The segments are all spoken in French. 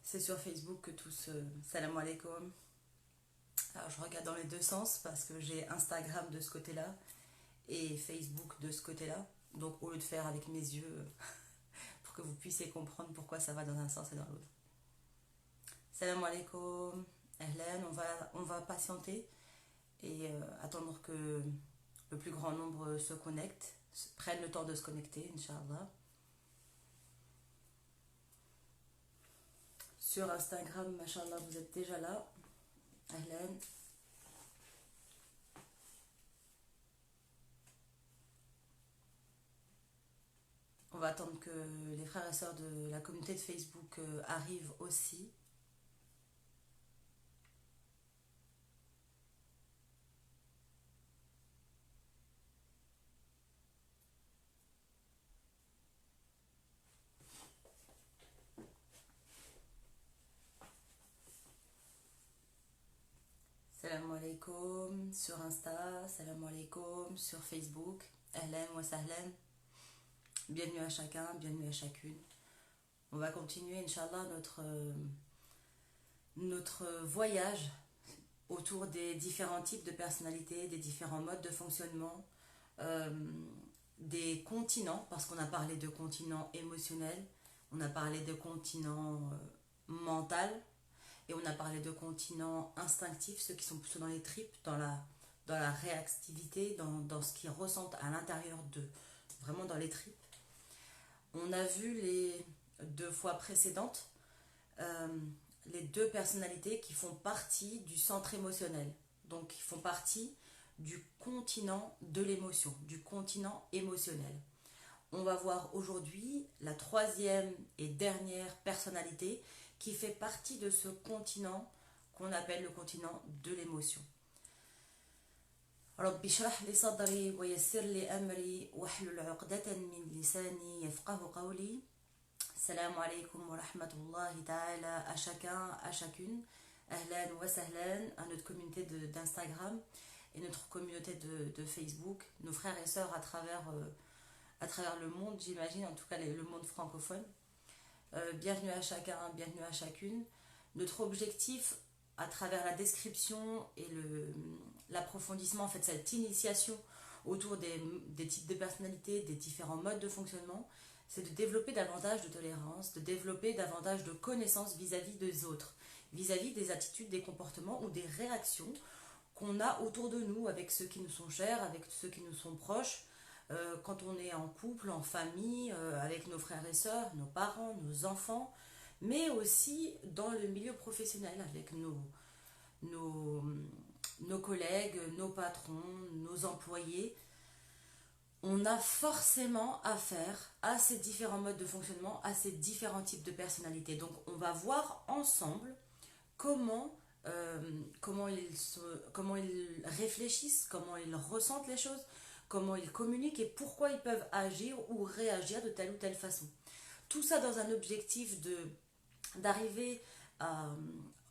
C'est sur Facebook que tout se... Salam alaikum. Alors je regarde dans les deux sens parce que j'ai Instagram de ce côté-là et Facebook de ce côté-là. Donc au lieu de faire avec mes yeux pour que vous puissiez comprendre pourquoi ça va dans un sens et dans l'autre. Salam alaikum. Ahlan, on va patienter et attendre que le plus grand nombre se connecte, prennent le temps de se connecter, Inch'Allah. Sur Instagram, machallah, vous êtes déjà là. Ahlan. On va attendre que les frères et sœurs de la communauté de Facebook arrivent aussi. Salam alaikum sur Insta, salam alaikum sur Facebook. Ahlan wa sahlan. Bienvenue à chacun, bienvenue à chacune. On va continuer, Inch'Allah, notre voyage autour des différents types de personnalités, des différents modes de fonctionnement, euh, des continents, parce qu'on a parlé de continents émotionnels, on a parlé de continents mental, et on a parlé de continents instinctifs, ceux qui sont plutôt dans les tripes, dans la réactivité, dans ce qu'ils ressentent à l'intérieur d'eux, vraiment dans les tripes. On a vu les deux fois précédentes euh, les deux personnalités qui font partie du centre émotionnel, donc qui font partie du continent de l'émotion, du continent émotionnel. On va voir aujourd'hui la troisième et dernière personnalité qui fait partie de ce continent qu'on appelle le continent de l'émotion. رب اشرح لي صدري ويسر لي أمري واحلل عقدة من لساني يفقه قولي. Salam alaikum wa rahmatullahi ta'ala à chacun, à chacune. Ahlan wa sahlan à notre communauté d'Instagram et notre communauté de Facebook, nos frères et sœurs à travers le monde, j'imagine, en tout cas le monde francophone. Bienvenue à chacun, bienvenue à chacune. Notre objectif à travers la description et l'approfondissement, en fait, cette initiation autour des types de personnalités, des différents modes de fonctionnement, c'est de développer davantage de tolérance, de développer davantage de connaissances vis-à-vis des autres, vis-à-vis des attitudes, des comportements ou des réactions qu'on a autour de nous, avec ceux qui nous sont chers, avec ceux qui nous sont proches, quand on est en couple, en famille, avec nos frères et sœurs, nos parents, nos enfants, mais aussi dans le milieu professionnel, avec nos, nos collègues, nos patrons, nos employés. On a forcément affaire à ces différents modes de fonctionnement, à ces différents types de personnalités. Donc on va voir ensemble comment, comment ils réfléchissent, comment ils ressentent les choses, comment ils communiquent et pourquoi ils peuvent agir ou réagir de telle ou telle façon. Tout ça dans un objectif d'arriver à,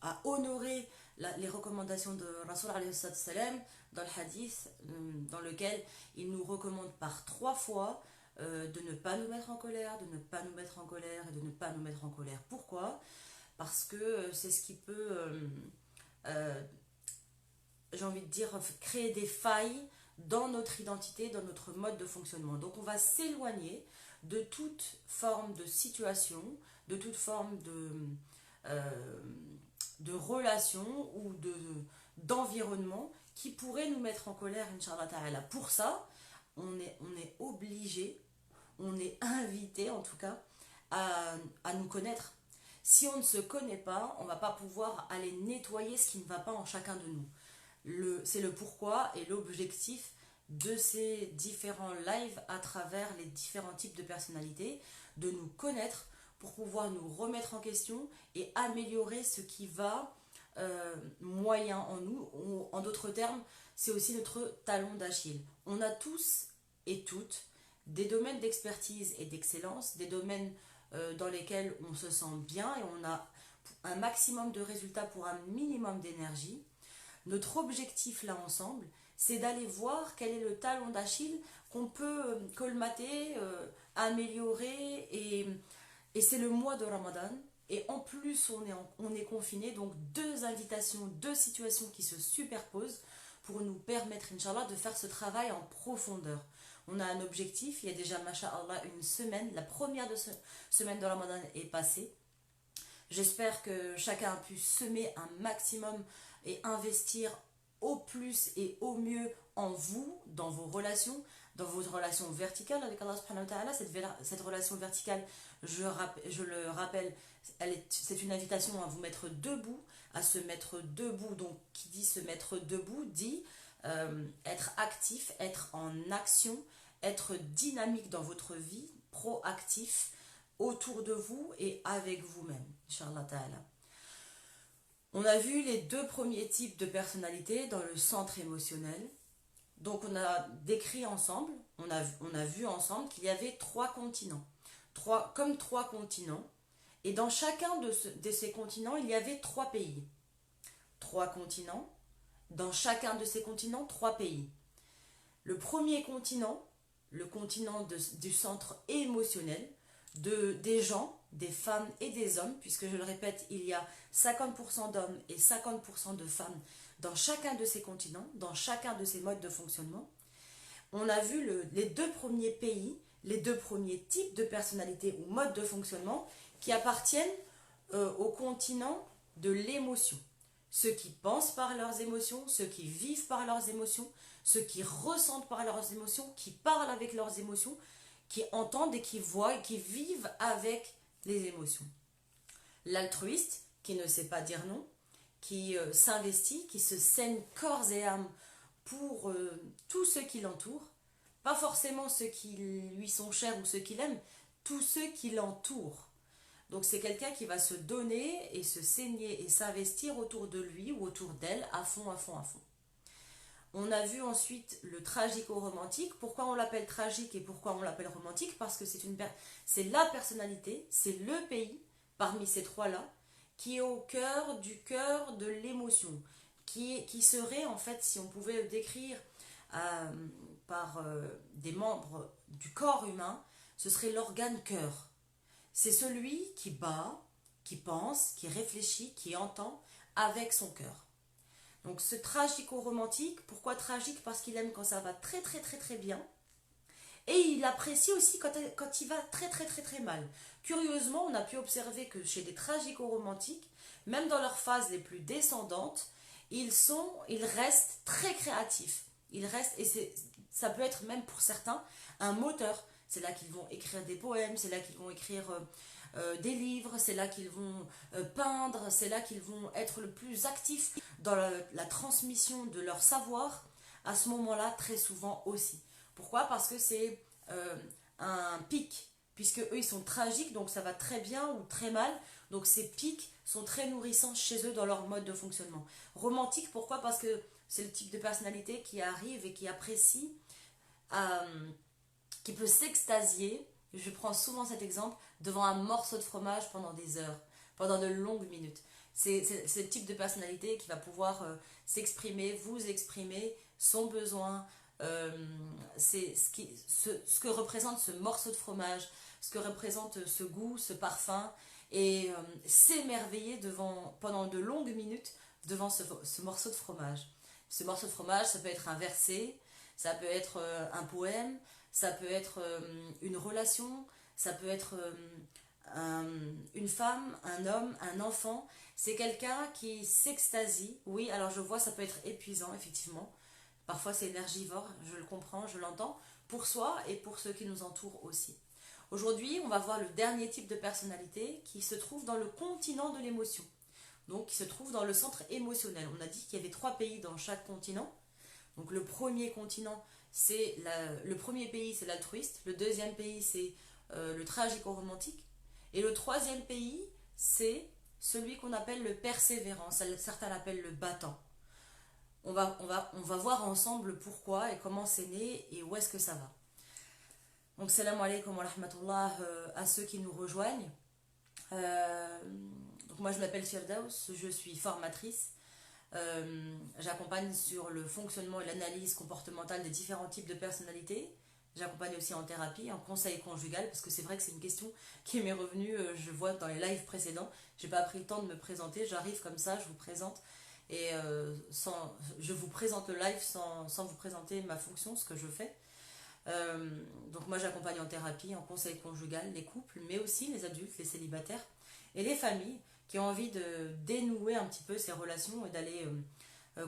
à honorer les recommandations de Rasul alayhi salam dans le hadith, dans lequel il nous recommande par trois fois de ne pas nous mettre en colère, de ne pas nous mettre en colère et de ne pas nous mettre en colère. Pourquoi? Parce que c'est ce qui peut, euh, j'ai envie de dire, créer des failles dans notre identité, dans notre mode de fonctionnement. Donc on va s'éloigner de toute forme de situation, de toute forme euh, de relation ou d'environnement qui pourrait nous mettre en colère, Inch'Allah Ta'ala. Pour ça, on est obligé, on est invité en tout cas à nous connaître. Si on ne se connaît pas, on ne va pas pouvoir aller nettoyer ce qui ne va pas en chacun de nous. C'est le pourquoi et l'objectif de ces différents lives à travers les différents types de personnalités, de nous connaître pour pouvoir nous remettre en question et améliorer ce qui va moyen en nous. En d'autres termes, c'est aussi notre talon d'Achille. On a tous et toutes des domaines d'expertise et d'excellence, des domaines dans lesquels on se sent bien et on a un maximum de résultats pour un minimum d'énergie. Notre objectif là ensemble, c'est d'aller voir quel est le talon d'Achille qu'on peut colmater, améliorer et c'est le mois de Ramadan. Et en plus, on est confiné, donc deux invitations, deux situations qui se superposent pour nous permettre, Inch'Allah, de faire ce travail en profondeur. On a un objectif, il y a déjà, Masha'Allah, une semaine, la première semaine de Ramadan est passée. J'espère que chacun a pu semer un maximum et investir au plus et au mieux en vous, dans vos relations, dans votre relation verticale avec Allah subhanahu wa ta'ala. Cette relation verticale, je le rappelle, c'est une invitation à vous mettre debout, à se mettre debout. Donc, qui dit se mettre debout, dit être actif, être en action, être dynamique dans votre vie, proactif, autour de vous et avec vous-même, Inch'Allah ta'ala. On a vu les deux premiers types de personnalités dans le centre émotionnel. Donc on a décrit ensemble, on a vu ensemble qu'il y avait trois continents. Comme trois continents. Et dans chacun de ces continents, il y avait trois pays. Trois continents. Dans chacun de ces continents, trois pays. Le premier continent, le continent du centre émotionnel, des gens, des femmes et des hommes, puisque je le répète, il y a 50% d'hommes et 50% de femmes dans chacun de ces continents, dans chacun de ces modes de fonctionnement. On a vu les deux premiers pays, les deux premiers types de personnalités ou modes de fonctionnement qui appartiennent au continent de l'émotion. Ceux qui pensent par leurs émotions, ceux qui vivent par leurs émotions, ceux qui ressentent par leurs émotions, qui parlent avec leurs émotions, qui entendent et qui voient et qui vivent avec les émotions. L'altruiste, qui ne sait pas dire non, qui s'investit, qui se saigne corps et âme pour tous ceux qui l'entourent, pas forcément ceux qui lui sont chers ou ceux qu'il aime, tous ceux qui l'entourent. Donc c'est quelqu'un qui va se donner et se saigner et s'investir autour de lui ou autour d'elle à fond, à fond, à fond. On a vu ensuite le tragico-romantique. Pourquoi on l'appelle tragique et pourquoi on l'appelle romantique? Parce que c'est la personnalité, c'est le pays parmi ces trois-là qui est au cœur de l'émotion, qui serait en fait, si on pouvait le décrire par des membres du corps humain, ce serait l'organe cœur. C'est celui qui bat, qui pense, qui réfléchit, qui entend avec son cœur. Donc ce tragico-romantique, pourquoi tragique? Parce qu'il aime quand ça va très très très très bien. Et il apprécie aussi quand il va très très très très mal. Curieusement, on a pu observer que chez les tragico-romantiques, même dans leurs phases les plus descendantes, ils restent très créatifs. Ça peut être même pour certains un moteur. C'est là qu'ils vont écrire des poèmes, c'est là qu'ils vont écrire des livres, c'est là qu'ils vont peindre, c'est là qu'ils vont être le plus actifs dans la transmission de leur savoir, à ce moment-là, très souvent aussi. Pourquoi? Parce que c'est un pic, puisque eux, ils sont tragiques, donc ça va très bien ou très mal, donc ces pics sont très nourrissants chez eux dans leur mode de fonctionnement. Romantique, pourquoi? Parce que c'est le type de personnalité qui arrive et qui apprécie, qui peut s'extasier, je prends souvent cet exemple, devant un morceau de fromage pendant des heures, pendant de longues minutes. C'est le type de personnalité qui va pouvoir s'exprimer, vous exprimer son besoin, c'est ce que représente ce morceau de fromage, ce que représente ce goût, ce parfum, et s'émerveiller pendant de longues minutes devant ce morceau de fromage. Ce morceau de fromage, ça peut être un verset, ça peut être un poème, ça peut être une relation, ça peut être une femme, un homme, un enfant. C'est quelqu'un qui s'extasie. Oui, alors je vois, ça peut être épuisant, effectivement. Parfois c'est énergivore, je le comprends, je l'entends, pour soi et pour ceux qui nous entourent aussi. Aujourd'hui, on va voir le dernier type de personnalité qui se trouve dans le continent de l'émotion. Donc qui se trouve dans le centre émotionnel. On a dit qu'il y avait 3 pays dans chaque continent. Donc le premier continent, le premier pays, c'est l'altruiste. Le deuxième pays, c'est le tragico-romantique. Et le troisième pays, c'est celui qu'on appelle le persévérant. Certains l'appellent le battant. On va voir ensemble pourquoi et comment c'est né et où est-ce que ça va. Donc salam alaikum wa rahmatullah à ceux qui nous rejoignent. Donc moi je m'appelle Firdaus, je suis formatrice. J'accompagne sur le fonctionnement et l'analyse comportementale des différents types de personnalités, J'accompagne aussi en thérapie, en conseil conjugal, parce que c'est vrai que c'est une question qui m'est revenue, je vois dans les lives précédents. J'ai pas pris le temps de me présenter, j'arrive comme ça, je vous présente. Et je vous présente le live sans vous présenter ma fonction, ce que je fais. Euh, donc moi j'accompagne en thérapie, en conseil conjugal, les couples, mais aussi les adultes, les célibataires et les familles qui ont envie de dénouer un petit peu ces relations et d'aller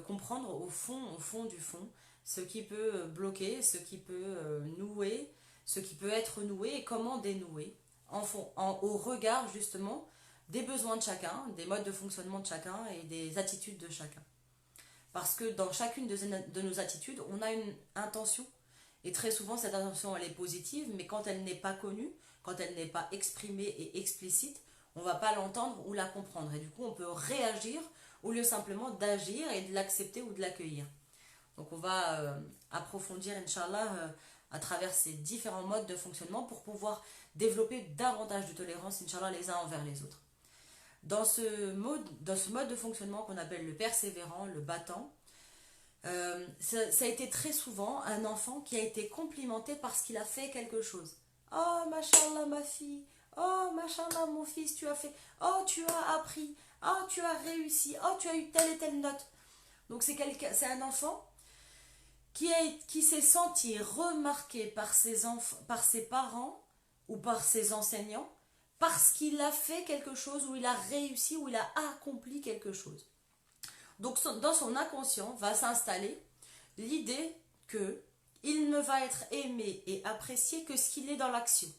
comprendre au fond du fond, ce qui peut bloquer, ce qui peut nouer, ce qui peut être noué et comment dénouer au regard justement des besoins de chacun, des modes de fonctionnement de chacun et des attitudes de chacun. Parce que dans chacune de nos attitudes, on a une intention. Et très souvent, cette intention, elle est positive, mais quand elle n'est pas connue, quand elle n'est pas exprimée et explicite, on ne va pas l'entendre ou la comprendre. Et du coup, on peut réagir au lieu simplement d'agir et de l'accepter ou de l'accueillir. Donc on va approfondir, Inch'Allah, à travers ces différents modes de fonctionnement pour pouvoir développer davantage de tolérance, Inch'Allah, les uns envers les autres. Dans ce mode de fonctionnement qu'on appelle le persévérant, le battant, ça a été très souvent un enfant qui a été complimenté parce qu'il a fait quelque chose. Oh, machallah, ma fille. Oh, machallah, mon fils, tu as fait. Oh, tu as appris. Oh, tu as réussi. Oh, tu as eu telle et telle note. Donc, c'est un enfant qui s'est senti remarqué par ses parents ou par ses enseignants parce qu'il a fait quelque chose, ou il a réussi, ou il a accompli quelque chose. Donc dans son inconscient va s'installer l'idée que il ne va être aimé et apprécié que s'il est dans l'action,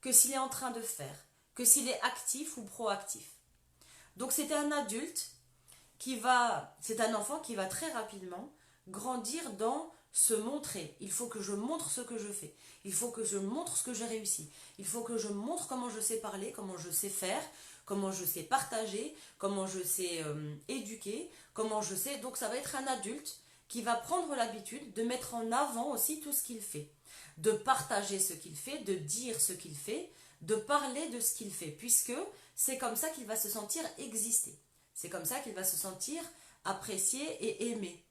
que s'il est en train de faire, que s'il est actif ou proactif. Donc c'est un adulte c'est un enfant qui va très rapidement grandir dans se montrer. Il faut que je montre ce que je fais. Il faut que je montre ce que j'ai réussi. Il faut que je montre comment je sais parler, comment je sais faire, comment je sais partager, comment je sais éduquer, comment je sais. Donc ça va être un adulte qui va prendre l'habitude de mettre en avant aussi tout ce qu'il fait, de partager ce qu'il fait, de dire ce qu'il fait, de parler de ce qu'il fait, puisque c'est comme ça qu'il va se sentir exister. C'est comme ça qu'il va se sentir apprécié et aimé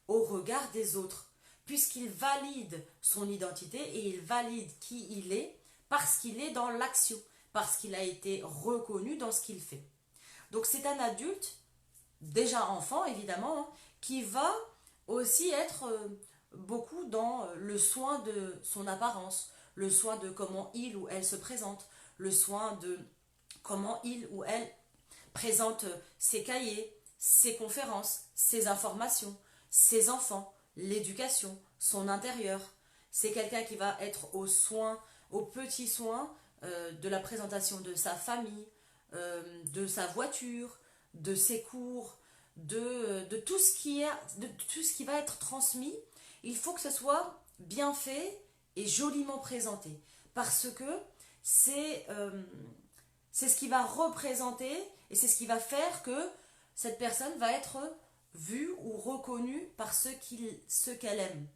au regard des autres, puisqu'il valide son identité et il valide qui il est parce qu'il est dans l'action, parce qu'il a été reconnu dans ce qu'il fait. Donc c'est un adulte, déjà enfant évidemment, hein, qui va aussi être beaucoup dans le soin de son apparence, le soin de comment il ou elle se présente, le soin de comment il ou elle présente ses cahiers, ses conférences, ses informations, ses enfants, l'éducation, son intérieur. C'est quelqu'un qui va être aux petits soins de la présentation de sa famille, de sa voiture, de ses cours, de tout de tout ce qui va être transmis. Il faut que ce soit bien fait et joliment présenté. Parce que c'est c'est ce qui va représenter et c'est ce qui va faire que cette personne va être vue ou reconnue par ceux qu'elle aime.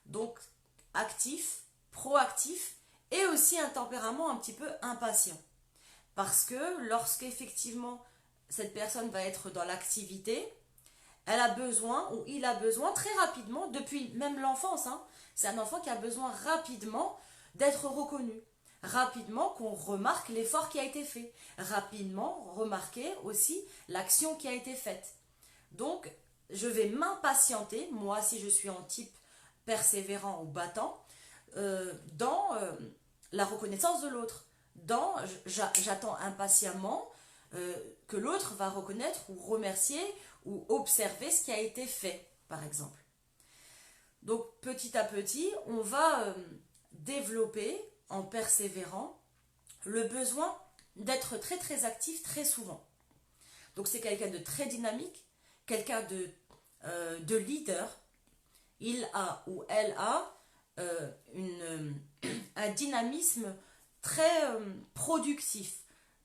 Donc actif, proactif et aussi un tempérament un petit peu impatient. Parce que lorsqu'effectivement cette personne va être dans l'activité, elle a besoin ou il a besoin très rapidement, depuis même l'enfance, hein, c'est un enfant qui a besoin rapidement d'être reconnu. Rapidement qu'on remarque l'effort qui a été fait. Rapidement remarquer aussi l'action qui a été faite. Donc, je vais m'impatienter, moi si je suis en type persévérant ou battant, dans la reconnaissance de l'autre. J'attends impatiemment que l'autre va reconnaître ou remercier ou observer ce qui a été fait, par exemple. Donc petit à petit, on va développer, en persévérant, le besoin d'être très très actif très souvent. Donc c'est quelqu'un de très dynamique, quelqu'un de leader. Il a ou elle a un dynamisme très productif,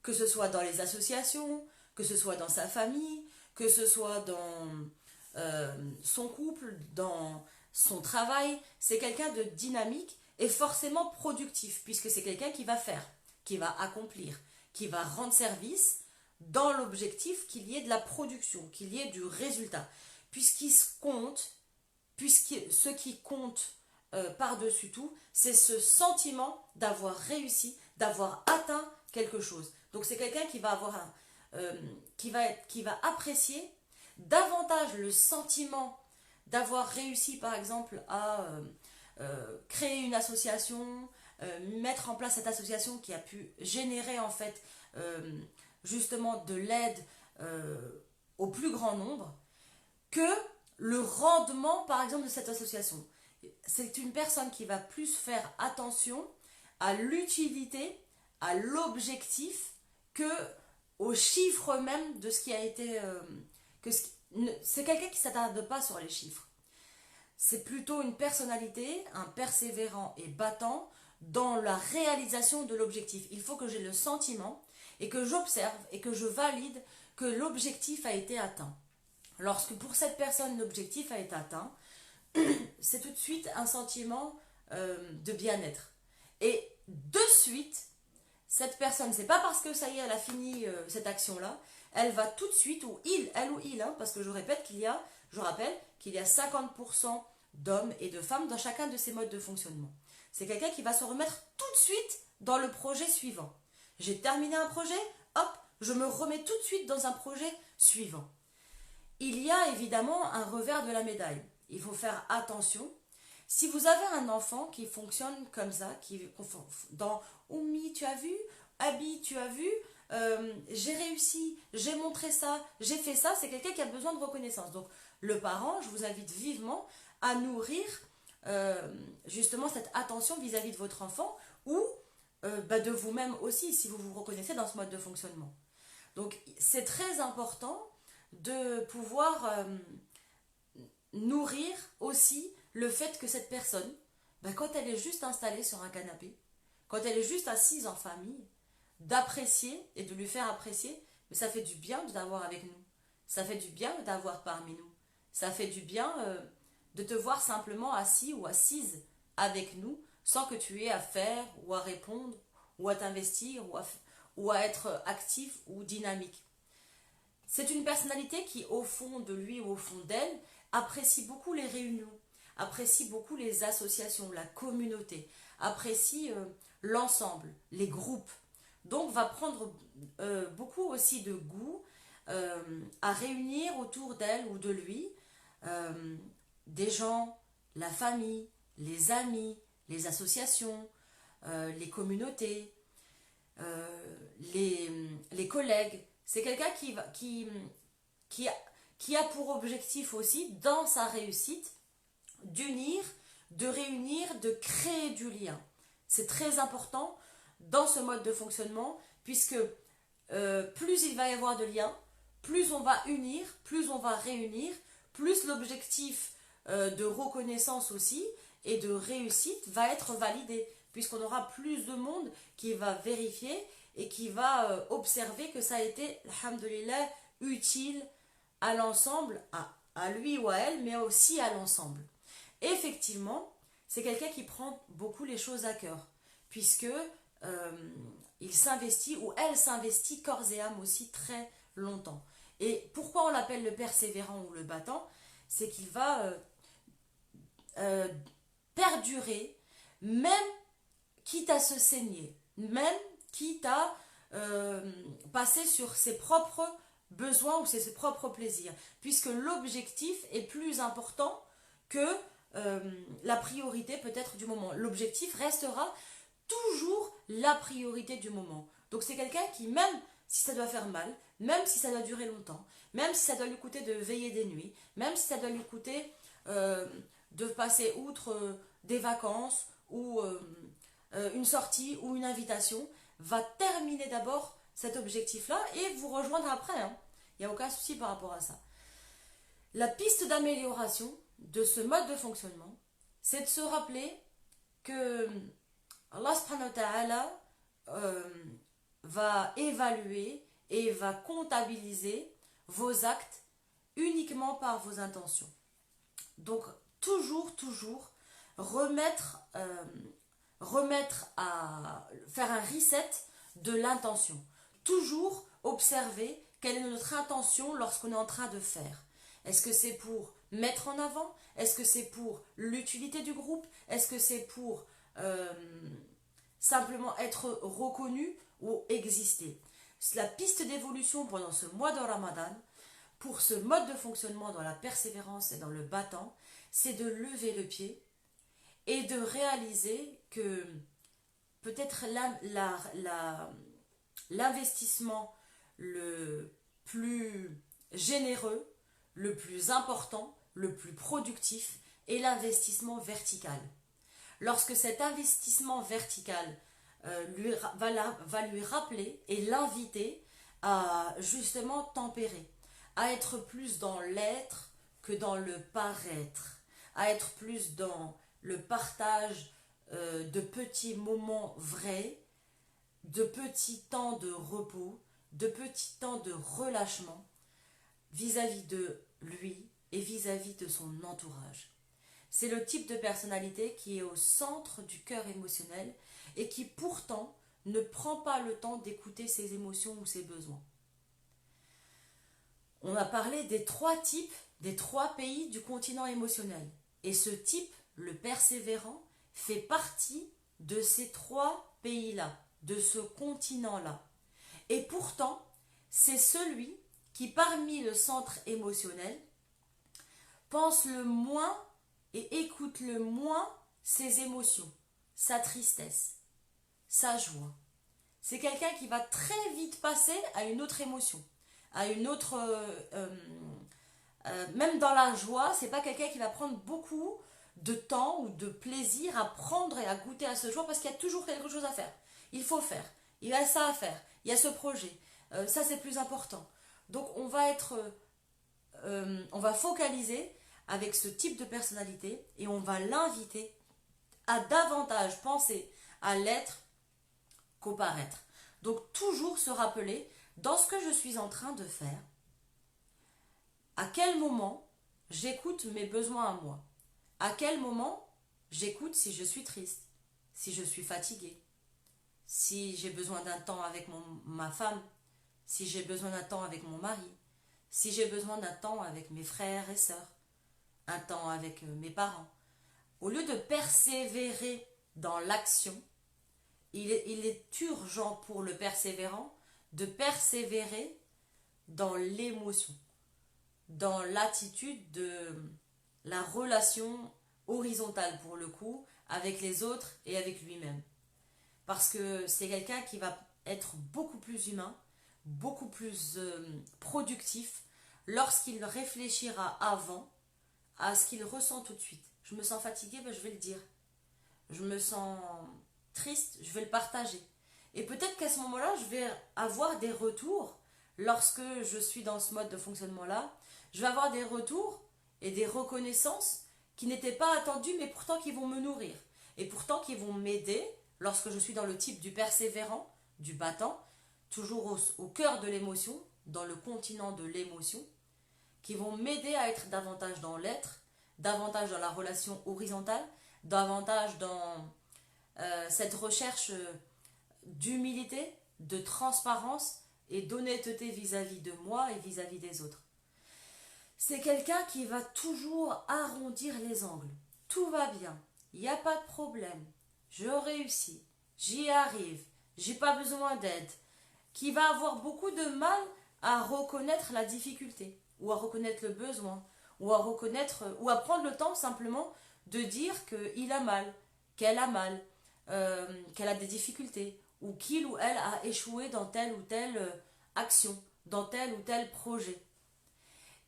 que ce soit dans les associations, que ce soit dans sa famille, que ce soit dans son couple, dans son travail. C'est quelqu'un de dynamique et forcément productif, puisque c'est quelqu'un qui va faire, qui va accomplir, qui va rendre service dans l'objectif qu'il y ait de la production, qu'il y ait du résultat. Puisqu'il se compte, puisque ce qui compte par-dessus tout, c'est ce sentiment d'avoir réussi, d'avoir atteint quelque chose. Donc c'est quelqu'un qui va avoir qui va apprécier davantage le sentiment d'avoir réussi par exemple à créer une association, mettre en place cette association qui a pu générer en fait justement de l'aide au plus grand nombre, que le rendement par exemple de cette association. C'est une personne qui va plus faire attention à l'utilité, à l'objectif, que aux chiffres même de ce qui a été... c'est quelqu'un qui ne s'attarde pas sur les chiffres. C'est plutôt une personnalité, un persévérant et battant dans la réalisation de l'objectif. Il faut que j'ai le sentiment et que j'observe et que je valide que l'objectif a été atteint. Lorsque pour cette personne l'objectif a été atteint, c'est tout de suite un sentiment de bien-être. Et de suite, cette personne, c'est pas parce que ça y est, elle a fini cette action-là, elle va tout de suite, ou elle ou il, hein, parce que je rappelle qu'il y a 50% d'hommes et de femmes dans chacun de ces modes de fonctionnement. C'est quelqu'un qui va se remettre tout de suite dans le projet suivant. J'ai terminé un projet, hop, je me remets tout de suite dans un projet suivant. Il y a évidemment un revers de la médaille. Il faut faire attention. Si vous avez un enfant qui fonctionne comme ça, dans Oumi, tu as vu, Abi, tu as vu, j'ai réussi, j'ai montré ça, j'ai fait ça, c'est quelqu'un qui a besoin de reconnaissance. Donc le parent, je vous invite vivement à nourrir justement cette attention vis-à-vis de votre enfant ou de vous-même aussi, si vous vous reconnaissez dans ce mode de fonctionnement. Donc c'est très important de pouvoir nourrir aussi le fait que cette personne, quand elle est juste installée sur un canapé, quand elle est juste assise en famille, d'apprécier et de lui faire apprécier, mais ça fait du bien de t'avoir avec nous. Ça fait du bien de t'avoir parmi nous. Ça fait du bien de te voir simplement assis ou assise avec nous sans que tu aies à faire ou à répondre ou à t'investir ou à être actif ou dynamique. C'est une personnalité qui, au fond de lui ou au fond d'elle, apprécie beaucoup les réunions, apprécie beaucoup les associations, la communauté, apprécie l'ensemble, les groupes. Donc va prendre beaucoup aussi de goût à réunir autour d'elle ou de lui des gens, la famille, les amis, les associations, les communautés, les collègues. C'est quelqu'un qui a pour objectif aussi, dans sa réussite, d'unir, de réunir, de créer du lien. C'est très important dans ce mode de fonctionnement, puisque plus il va y avoir de liens, plus on va unir, plus on va réunir, plus l'objectif de reconnaissance aussi et de réussite va être validé, puisqu'on aura plus de monde qui va vérifier et qui va observer que ça a été, alhamdoulilah, utile à l'ensemble, à lui ou à elle, mais aussi à l'ensemble. Effectivement, c'est quelqu'un qui prend beaucoup les choses à cœur, puisque il s'investit ou elle s'investit corps et âme aussi très longtemps. Et pourquoi on l'appelle le persévérant ou le battant? C'est qu'il va perdurer, même quitte à se saigner, même quitte à passer sur ses propres besoins ou ses propres plaisirs, puisque l'objectif est plus important que la priorité peut-être du moment. L'objectif restera toujours la priorité du moment. Donc c'est quelqu'un qui, même si ça doit faire mal, même si ça doit durer longtemps, même si ça doit lui coûter de veiller des nuits, même si ça doit lui coûter de passer outre des vacances ou une sortie ou une invitation, va terminer d'abord cet objectif-là et vous rejoindre après. Hein. Il n'y a aucun souci par rapport à ça. La piste d'amélioration de ce mode de fonctionnement, c'est de se rappeler que Allah subhanahu wa ta'ala va évaluer et va comptabiliser vos actes uniquement par vos intentions. Donc toujours remettre à faire un reset de l'intention. Toujours observer quelle est notre intention lorsqu'on est en train de faire. Est-ce que c'est pour mettre en avant? Est-ce que c'est pour l'utilité du groupe? Est-ce que c'est pour simplement être reconnu ou exister? La piste d'évolution pendant ce mois de Ramadan, pour ce mode de fonctionnement dans la persévérance et dans le battant, c'est de lever le pied et de réaliser que peut-être l'investissement le plus généreux, le plus important, le plus productif est l'investissement vertical. Lorsque cet investissement vertical va lui rappeler et l'inviter à justement tempérer, à être plus dans l'être que dans le paraître, à être plus dans le partage de petits moments vrais, de petits temps de repos, de petits temps de relâchement vis-à-vis de lui et vis-à-vis de son entourage. C'est le type de personnalité qui est au centre du cœur émotionnel et qui pourtant ne prend pas le temps d'écouter ses émotions ou ses besoins. On a parlé des trois types, des trois pays du continent émotionnel. Et ce type, le persévérant, fait partie de ces trois pays-là, de ce continent-là. Et pourtant, c'est celui qui, parmi le centre émotionnel, pense le moins et écoute le moins ses émotions, sa tristesse, sa joie. C'est quelqu'un qui va très vite passer à une autre émotion, à une autre... même dans la joie, c'est pas quelqu'un qui va prendre beaucoup de temps ou de plaisir à prendre et à goûter à ce joie parce qu'il y a toujours quelque chose à faire. Il faut faire. Il y a ça à faire. Il y a ce projet. Ça, c'est plus important. Donc, on va focaliser avec ce type de personnalité et on va l'inviter à davantage penser à l'être qu'au paraître. Donc, toujours se rappeler, dans ce que je suis en train de faire, à quel moment j'écoute mes besoins à moi? À quel moment j'écoute si je suis triste, si je suis fatiguée, si j'ai besoin d'un temps avec ma femme, si j'ai besoin d'un temps avec mon mari, si j'ai besoin d'un temps avec mes frères et sœurs, un temps avec mes parents. Au lieu de persévérer dans l'action, il est urgent pour le persévérant de persévérer dans l'émotion, dans l'attitude de la relation horizontale pour le coup avec les autres et avec lui-même. Parce que c'est quelqu'un qui va être beaucoup plus humain, beaucoup plus productif lorsqu'il réfléchira avant à ce qu'il ressent tout de suite. Je me sens fatiguée, ben je vais le dire. Je me sens triste, je vais le partager. Et peut-être qu'à ce moment-là, je vais avoir des retours lorsque je suis dans ce mode de fonctionnement-là. Je vais avoir des retours et des reconnaissances qui n'étaient pas attendues, mais pourtant qui vont me nourrir. Et pourtant qui vont m'aider lorsque je suis dans le type du persévérant, du battant, toujours au cœur de l'émotion, dans le continent de l'émotion, qui vont m'aider à être davantage dans l'être, davantage dans la relation horizontale, davantage dans cette recherche d'humilité, de transparence et d'honnêteté vis-à-vis de moi et vis-à-vis des autres. C'est quelqu'un qui va toujours arrondir les angles. Tout va bien, il n'y a pas de problème, je réussis, j'y arrive, j'ai pas besoin d'aide. Qui va avoir beaucoup de mal à reconnaître la difficulté, ou à reconnaître le besoin, ou à reconnaître, ou à prendre le temps simplement de dire qu'il a mal, qu'elle a mal, qu'elle a des difficultés, ou qu'il ou elle a échoué dans telle ou telle action, dans tel ou tel projet.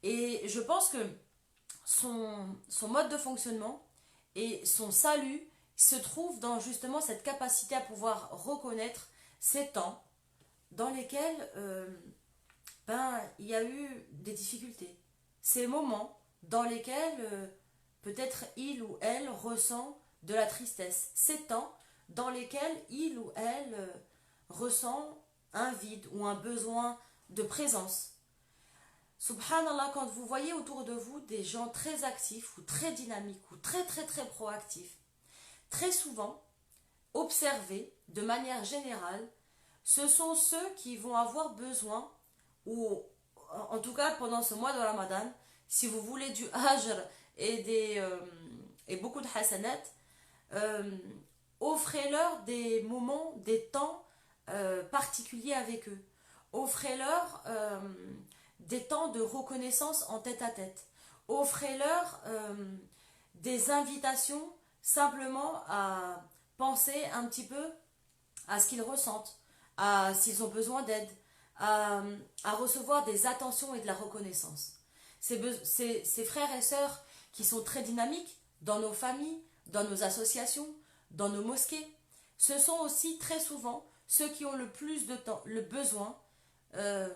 Et je pense que son mode de fonctionnement et son salut se trouve dans justement cette capacité à pouvoir reconnaître ces temps dans lesquels il y a eu des difficultés. Ces moments dans lesquels peut-être il ou elle ressent de la tristesse. Ces temps dans lesquels il ou elle ressent un vide ou un besoin de présence. Subhanallah, quand vous voyez autour de vous des gens très actifs ou très dynamiques ou très très très proactifs, très souvent, observez de manière générale, ce sont ceux qui vont avoir besoin, ou en tout cas pendant ce mois de Ramadan, si vous voulez du hajr et beaucoup de hasanat, euh, offrez-leur des moments, des temps particuliers avec eux. Offrez-leur des temps de reconnaissance en tête à tête. Offrez-leur des invitations simplement à penser un petit peu à ce qu'ils ressentent, à s'ils ont besoin d'aide, à, à recevoir des attentions et de la reconnaissance. Ces frères et sœurs qui sont très dynamiques dans nos familles, dans nos associations, dans nos mosquées, ce sont aussi très souvent ceux qui ont le plus de temps, le besoin euh,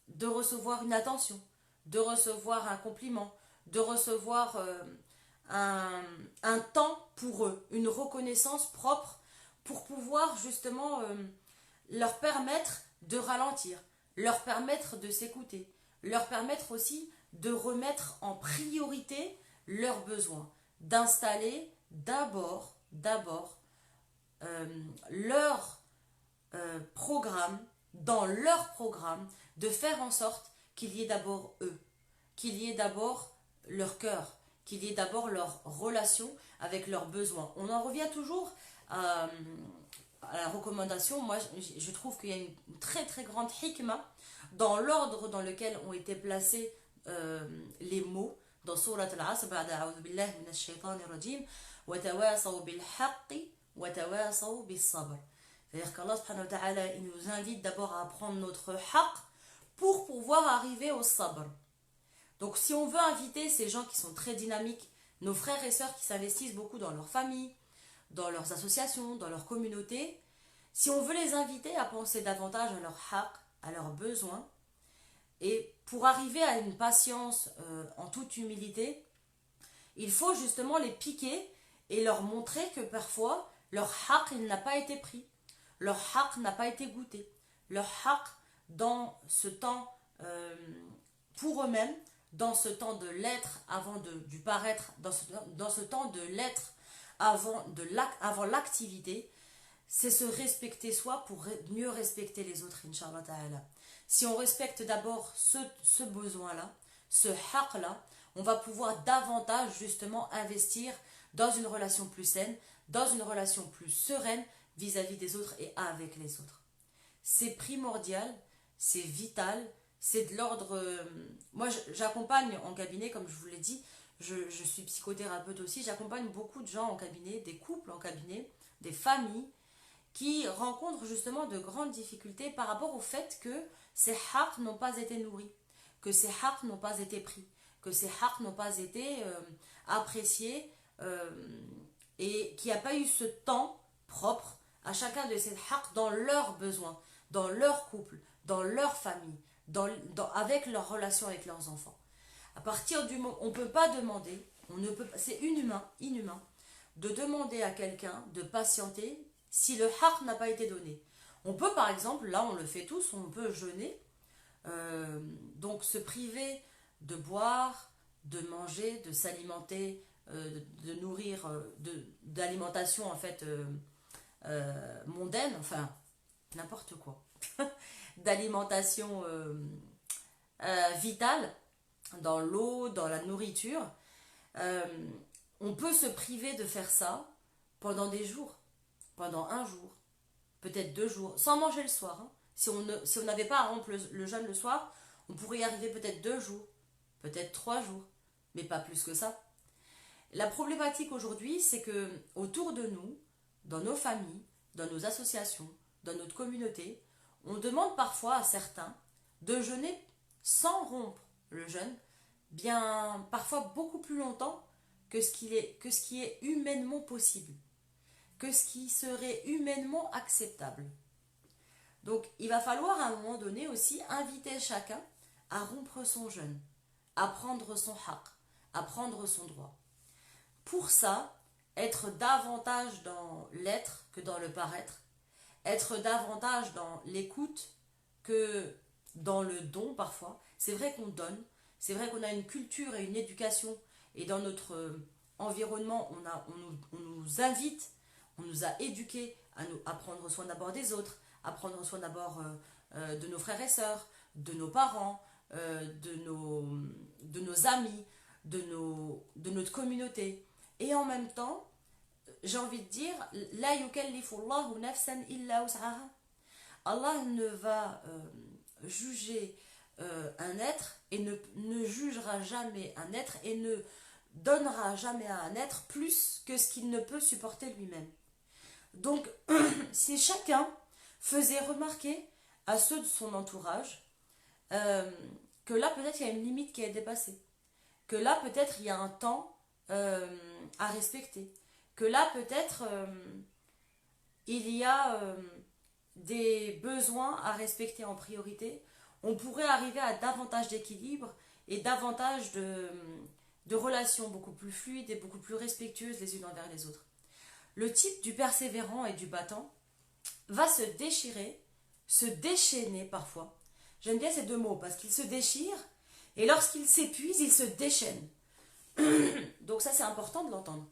de recevoir une attention, de recevoir un compliment, de recevoir un, un temps pour eux, une reconnaissance propre pour pouvoir justement leur permettre de ralentir, leur permettre de s'écouter, leur permettre aussi de remettre en priorité leurs besoins, d'installer d'abord leur programme, dans leur programme, de faire en sorte qu'il y ait d'abord eux, qu'il y ait d'abord leur cœur, qu'il y ait d'abord leur relation avec leurs besoins. On en revient toujours à la recommandation. Moi, je trouve qu'il y a une très très grande hikmah dans l'ordre dans lequel ont été placés les mots dans Surat Al-Asr, A'udhu billahi minash shaitanir rajim, wa tawasaw bil haqqi wa tawasaw bis sabr. C'est-à-dire qu'Allah subhanahu wa ta'ala, il nous invite d'abord à apprendre notre haqq pour pouvoir arriver au sabr. Donc si on veut inviter ces gens qui sont très dynamiques, nos frères et sœurs qui s'investissent beaucoup dans leur famille, dans leurs associations, dans leur communauté, si on veut les inviter à penser davantage à leur haqq, à leurs besoins, et pour arriver à une patience en toute humilité, il faut justement les piquer et leur montrer que parfois leur haqq il n'a pas été pris, leur haqq n'a pas été goûté, leur haqq dans ce temps pour eux-mêmes, dans ce temps de l'être avant du paraître, dans ce temps de l'être avant l'activité, c'est se respecter soi pour mieux respecter les autres, Inch'Allah Ta'ala. Si on respecte d'abord ce besoin-là, ce haqq-là, on va pouvoir davantage justement investir dans une relation plus saine, dans une relation plus sereine vis-à-vis des autres et avec les autres. C'est primordial, c'est vital, c'est de l'ordre... moi, j'accompagne en cabinet, comme je vous l'ai dit, je suis psychothérapeute aussi, j'accompagne beaucoup de gens en cabinet, des couples en cabinet, des familles, qui rencontrent justement de grandes difficultés par rapport au fait que ces haqq n'ont pas été nourris, que ces haqq n'ont pas été pris, que ces haqq n'ont pas été appréciés et qu'il n'y a pas eu ce temps propre à chacun de ces haqq dans leurs besoins, dans leur couple, dans leur famille, avec leur relation avec leurs enfants. À partir du moment, on ne peut pas demander, c'est inhumain de demander à quelqu'un de patienter si le haqq n'a pas été donné. On peut par exemple, là on le fait tous, on peut jeûner, donc se priver de boire, de manger, de s'alimenter, de nourrir, d'alimentation en fait mondaine, enfin n'importe quoi, d'alimentation vitale, dans l'eau, dans la nourriture. Euh, on peut se priver de faire ça pendant des jours, pendant un jour, peut-être 2 jours, sans manger le soir. Hein. Si on n'avait pas à rompre le jeûne le soir, on pourrait y arriver peut-être 2 jours, peut-être 3 jours, mais pas plus que ça. La problématique aujourd'hui, c'est que autour de nous, dans nos familles, dans nos associations, dans notre communauté, on demande parfois à certains de jeûner sans rompre le jeûne, bien parfois beaucoup plus longtemps que ce qui est humainement possible, que ce qui serait humainement acceptable. Donc il va falloir à un moment donné aussi inviter chacun à rompre son jeûne, à prendre son haqq, à prendre son droit. Pour ça, être davantage dans l'être que dans le paraître, être davantage dans l'écoute que dans le don parfois. C'est vrai qu'on donne, c'est vrai qu'on a une culture et une éducation, et dans notre environnement, on nous invite, on nous a éduqués à prendre soin d'abord des autres, à prendre soin d'abord de nos frères et sœurs, de nos parents, de nos amis, de notre communauté. Et en même temps, j'ai envie de dire, la yukallifu Allahu nafsan illa wus'aha. Allah ne va juger un être et ne jugera jamais un être et ne donnera jamais à un être plus que ce qu'il ne peut supporter lui-même. Donc, si chacun faisait remarquer à ceux de son entourage euh, que là, peut-être, il y a une limite qui est dépassée, que là, peut-être, il y a un temps à respecter, que là, peut-être, il y a des besoins à respecter en priorité, on pourrait arriver à davantage d'équilibre et davantage de relations beaucoup plus fluides et beaucoup plus respectueuses les unes envers les autres. Le type du persévérant et du battant va se déchirer, se déchaîner parfois. J'aime bien ces deux mots parce qu'il se déchire et lorsqu'il s'épuise, il se déchaîne. Donc ça c'est important de l'entendre.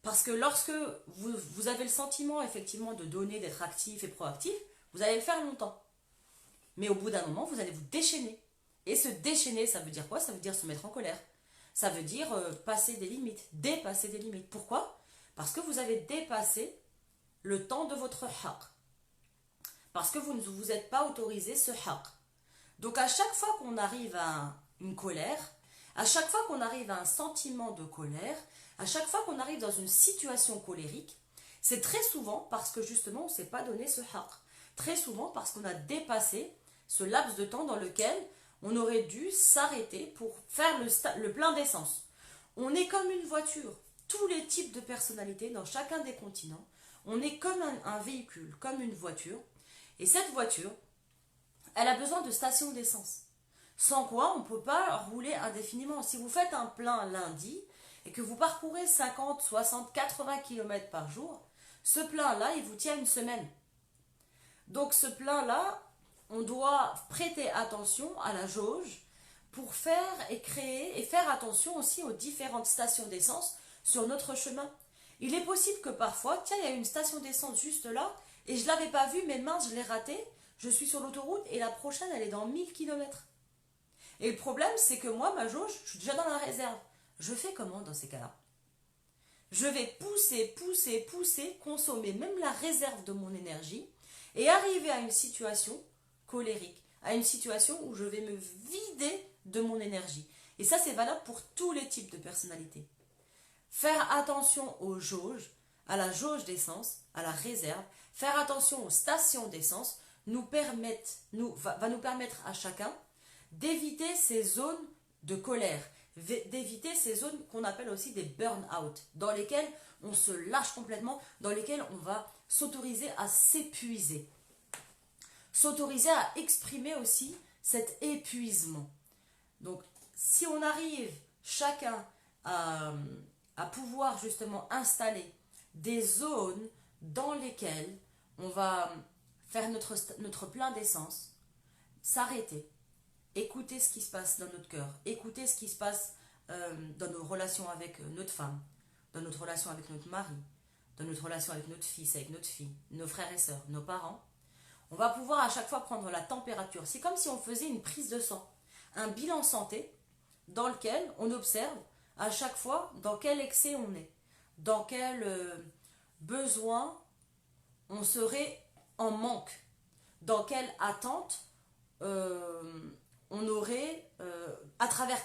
Parce que lorsque vous avez le sentiment effectivement de donner, d'être actif et proactif, vous allez le faire longtemps. Mais au bout d'un moment, vous allez vous déchaîner. Et se déchaîner, ça veut dire quoi? Ça veut dire se mettre en colère. Ça veut dire passer des limites, dépasser des limites. Pourquoi? Parce que vous avez dépassé le temps de votre haqq. Parce que vous ne vous êtes pas autorisé ce haqq. Donc à chaque fois qu'on arrive à une colère, à chaque fois qu'on arrive à un sentiment de colère, à chaque fois qu'on arrive dans une situation colérique, c'est très souvent parce que justement on ne s'est pas donné ce haqq. Très souvent parce qu'on a dépassé ce laps de temps dans lequel on aurait dû s'arrêter pour faire le plein d'essence. On est comme une voiture, tous les types de personnalités dans chacun des continents. On est comme un véhicule, comme une voiture. Et cette voiture, elle a besoin de stations d'essence. Sans quoi, on ne peut pas rouler indéfiniment. Si vous faites un plein lundi et que vous parcourez 50, 60, 80 km par jour, ce plein-là, il vous tient une semaine. Donc ce plein-là, on doit prêter attention à la jauge pour faire et créer et faire attention aussi aux différentes stations d'essence sur notre chemin. Il est possible que parfois, tiens, il y a une station d'essence juste là et je ne l'avais pas vue, mais mince, je l'ai ratée. Je suis sur l'autoroute et la prochaine, elle est dans 1000 km. Et le problème, c'est que moi, ma jauge, je suis déjà dans la réserve. Je fais comment dans ces cas-là? Je vais pousser, consommer même la réserve de mon énergie et arriver à une situation colérique, à une situation où je vais me vider de mon énergie. Et ça, c'est valable pour tous les types de personnalités. Faire attention aux jauges, à la jauge d'essence, à la réserve, faire attention aux stations d'essence va nous permettre à chacun d'éviter ces zones de colère, d'éviter ces zones qu'on appelle aussi des burn-out, dans lesquelles on se lâche complètement, dans lesquelles on va s'autoriser à s'épuiser, s'autoriser à exprimer aussi cet épuisement. Donc, si on arrive chacun à pouvoir justement installer des zones dans lesquelles on va faire notre plein d'essence, s'arrêter, écouter ce qui se passe dans notre cœur, écouter ce qui se passe dans nos relations avec notre femme, dans notre relation avec notre mari, dans notre relation avec notre fils, avec notre fille, nos frères et sœurs, nos parents, on va pouvoir à chaque fois prendre la température. C'est comme si on faisait une prise de sang, un bilan santé dans lequel on observe à chaque fois dans quel excès on est, dans quel besoin on serait en manque, dans quelle attente on aurait, à travers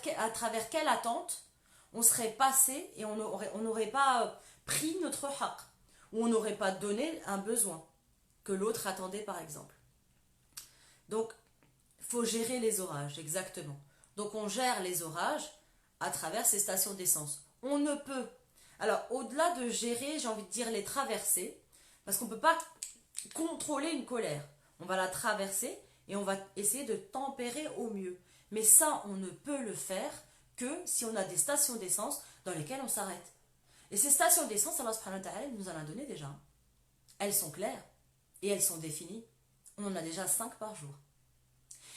quelle attente on serait passé et on n'aurait pas pris notre haqq, ou on n'aurait pas donné un besoin que l'autre attendait par exemple. Donc, il faut gérer les orages, exactement. Donc on gère les orages à travers ces stations d'essence. On ne peut, alors au-delà de gérer, j'ai envie de dire les traverser, parce qu'on ne peut pas contrôler une colère. On va la traverser et on va essayer de tempérer au mieux. Mais ça, on ne peut le faire que si on a des stations d'essence dans lesquelles on s'arrête. Et ces stations d'essence, Allah subhanahu wa ta'ala nous en a donné déjà. Elles sont claires et elles sont définies. On en a déjà 5 par jour.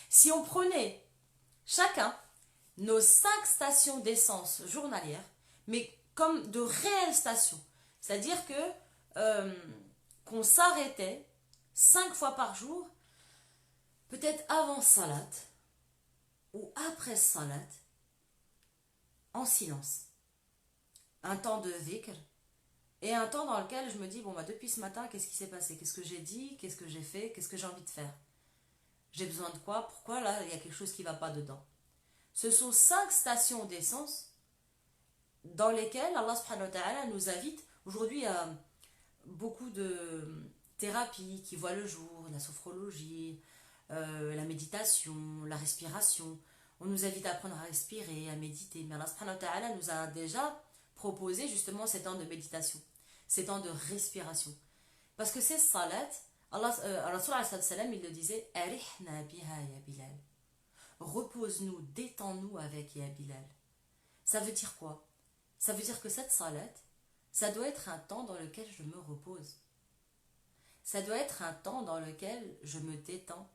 Si on prenait chacun nos 5 stations d'essence journalières, mais comme de réelles stations, c'est-à-dire que qu'on s'arrêtait 5 fois par jour, peut-être avant salat ou après salat, en silence. Un temps de dhikr et un temps dans lequel je me dis, bon, bah, depuis ce matin, qu'est-ce qui s'est passé? Qu'est-ce que j'ai dit? Qu'est-ce que j'ai fait? Qu'est-ce que j'ai envie de faire? J'ai besoin de quoi? Pourquoi là, il y a quelque chose qui ne va pas dedans? Ce sont 5 stations d'essence dans lesquelles Allah subhanahu wa ta'ala nous invite. Aujourd'hui, il y a beaucoup de thérapies qui voient le jour, la sophrologie, la méditation, la respiration. On nous invite à apprendre à respirer, à méditer. Mais Allah subhanahu wa ta'ala nous a déjà proposé justement ces temps de méditation, ces temps de respiration. Parce que c'est salat, Rasul il le disait, Arihna biha ya Bilal. Repose-nous, détends-nous avec ya Bilal. Ça veut dire quoi? Ça veut dire que cette salat, ça doit être un temps dans lequel je me repose. Ça doit être un temps dans lequel je me détends.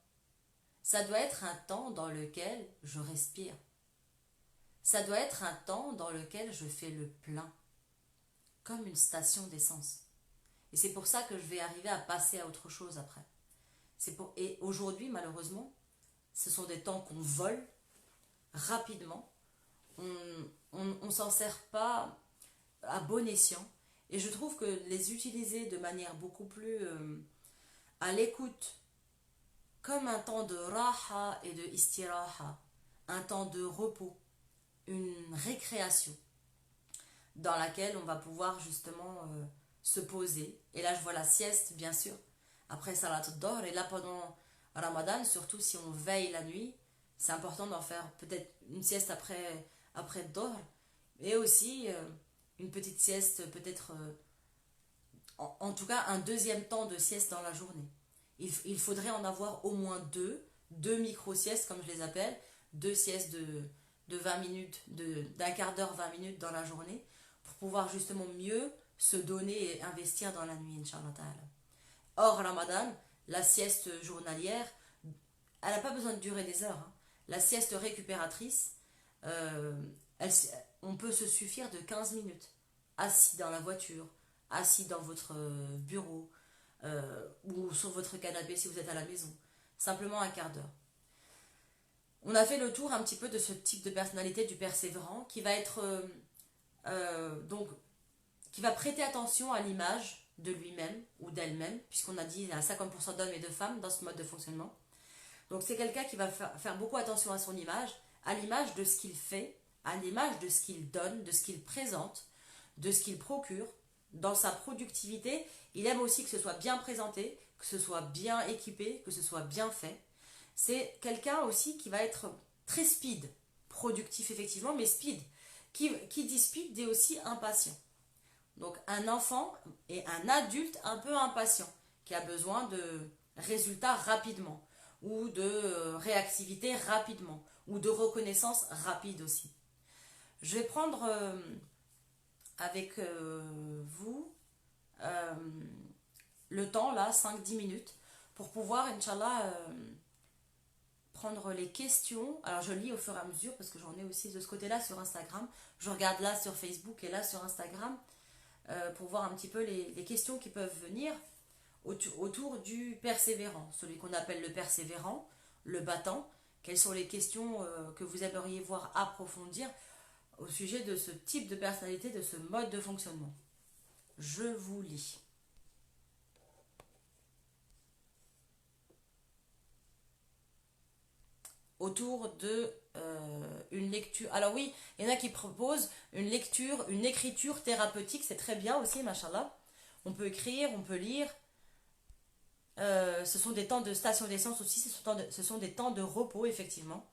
Ça doit être un temps dans lequel je respire. Ça doit être un temps dans lequel je fais le plein, comme une station d'essence. Et c'est pour ça que je vais arriver à passer à autre chose après. Et aujourd'hui, malheureusement, ce sont des temps qu'on vole rapidement. On s'en sert pas à bon escient. Et je trouve que les utiliser de manière beaucoup plus à l'écoute, comme un temps de raha et de istiraha, un temps de repos, une récréation, dans laquelle on va pouvoir justement se poser. Et là, je vois la sieste, bien sûr, après Salat al-Dohr. Et là, pendant Ramadan, surtout si on veille la nuit, c'est important d'en faire peut-être une sieste après Dohr. Et aussi une petite sieste, peut-être, en tout cas, un deuxième temps de sieste dans la journée. Il faudrait en avoir au moins deux micro-siestes, comme je les appelle, deux siestes de 20 minutes, d'un quart d'heure, 20 minutes dans la journée, pour pouvoir justement mieux se donner et investir dans la nuit, Inch'Allah Ta'ala. Hors Ramadan, la sieste journalière, elle n'a pas besoin de durer des heures, hein. La sieste récupératrice, euh, elle- on peut se suffire de 15 minutes, assis dans la voiture, assis dans votre bureau, ou sur votre canapé si vous êtes à la maison. Simplement un quart d'heure. On a fait le tour un petit peu de ce type de personnalité du persévérant qui va être donc qui va prêter attention à l'image de lui-même ou d'elle-même, puisqu'on a dit qu'il y a 50% d'hommes et de femmes dans ce mode de fonctionnement. Donc c'est quelqu'un qui va faire beaucoup attention à son image, à l'image de ce qu'il fait, à l'image de ce qu'il donne, de ce qu'il présente, de ce qu'il procure. Dans sa productivité, il aime aussi que ce soit bien présenté, que ce soit bien équipé, que ce soit bien fait. C'est quelqu'un aussi qui va être très speed, productif effectivement, mais speed. Qui dit speed dit aussi impatient. Donc un enfant et un adulte un peu impatient, qui a besoin de résultats rapidement, ou de réactivité rapidement, ou de reconnaissance rapide aussi. Je vais prendre avec vous euh, le temps, là, 5-10 minutes, pour pouvoir, Inch'Allah, prendre les questions. Alors je lis au fur et à mesure, parce que j'en ai aussi de ce côté-là sur Instagram. Je regarde là sur Facebook et là sur Instagram, pour voir un petit peu les questions qui peuvent venir autour du persévérant, celui qu'on appelle le persévérant, le battant. Quelles sont les questions que vous aimeriez voir approfondir au sujet de ce type de personnalité, de ce mode de fonctionnement? Je vous lis. Autour de une lecture. Alors oui, il y en a qui proposent une lecture, une écriture thérapeutique, c'est très bien aussi, machallah. On peut écrire, on peut lire. Ce sont des temps de station d'essence aussi, ce sont des temps de repos, effectivement.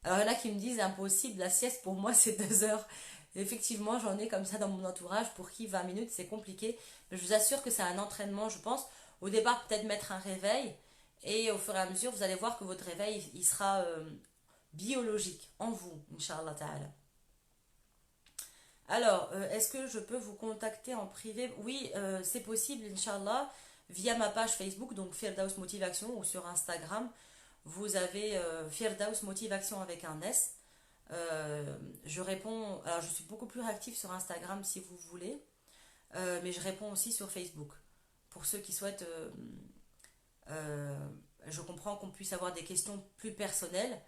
Alors il y en a qui me disent impossible, la sieste pour moi c'est 2 heures. Effectivement, j'en ai comme ça dans mon entourage pour qui 20 minutes c'est compliqué. Mais je vous assure que c'est un entraînement, je pense. Au départ, peut-être mettre un réveil. Et au fur et à mesure, vous allez voir que votre réveil, il sera biologique en vous, Inch'Allah Ta'ala. Alors, est-ce que je peux vous contacter en privé? Oui, c'est possible, Inch'Allah, via ma page Facebook, donc Firdaus Motivation, ou sur Instagram. Vous avez Firdaus Motivation avec un S. Je réponds, alors je suis beaucoup plus réactive sur Instagram si vous voulez, mais je réponds aussi sur Facebook. Pour ceux qui souhaitent, euh, je comprends qu'on puisse avoir des questions plus personnelles,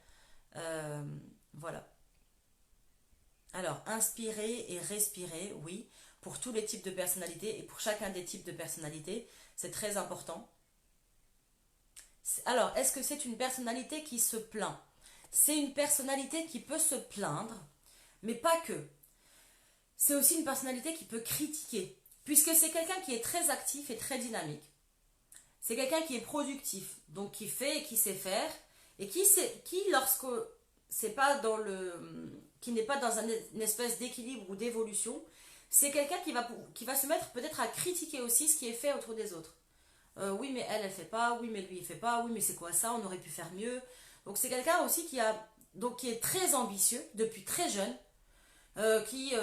Euh, voilà. Alors, inspirer et respirer, oui, pour tous les types de personnalités et pour chacun des types de personnalités, c'est très important. Alors, est-ce que c'est une personnalité qui se plaint? C'est une personnalité qui peut se plaindre, mais pas que. C'est aussi une personnalité qui peut critiquer, puisque c'est quelqu'un qui est très actif et très dynamique. C'est quelqu'un qui est productif, donc qui fait et qui sait faire, et qui lorsque c'est pas dans qui n'est pas dans une espèce d'équilibre ou d'évolution, c'est quelqu'un qui va se mettre peut-être à critiquer aussi ce qui est fait autour des autres. Oui, mais elle fait pas, oui, mais lui, il fait pas, oui, mais c'est quoi ça, on aurait pu faire mieux. Donc c'est quelqu'un aussi qui est très ambitieux depuis très jeune, qui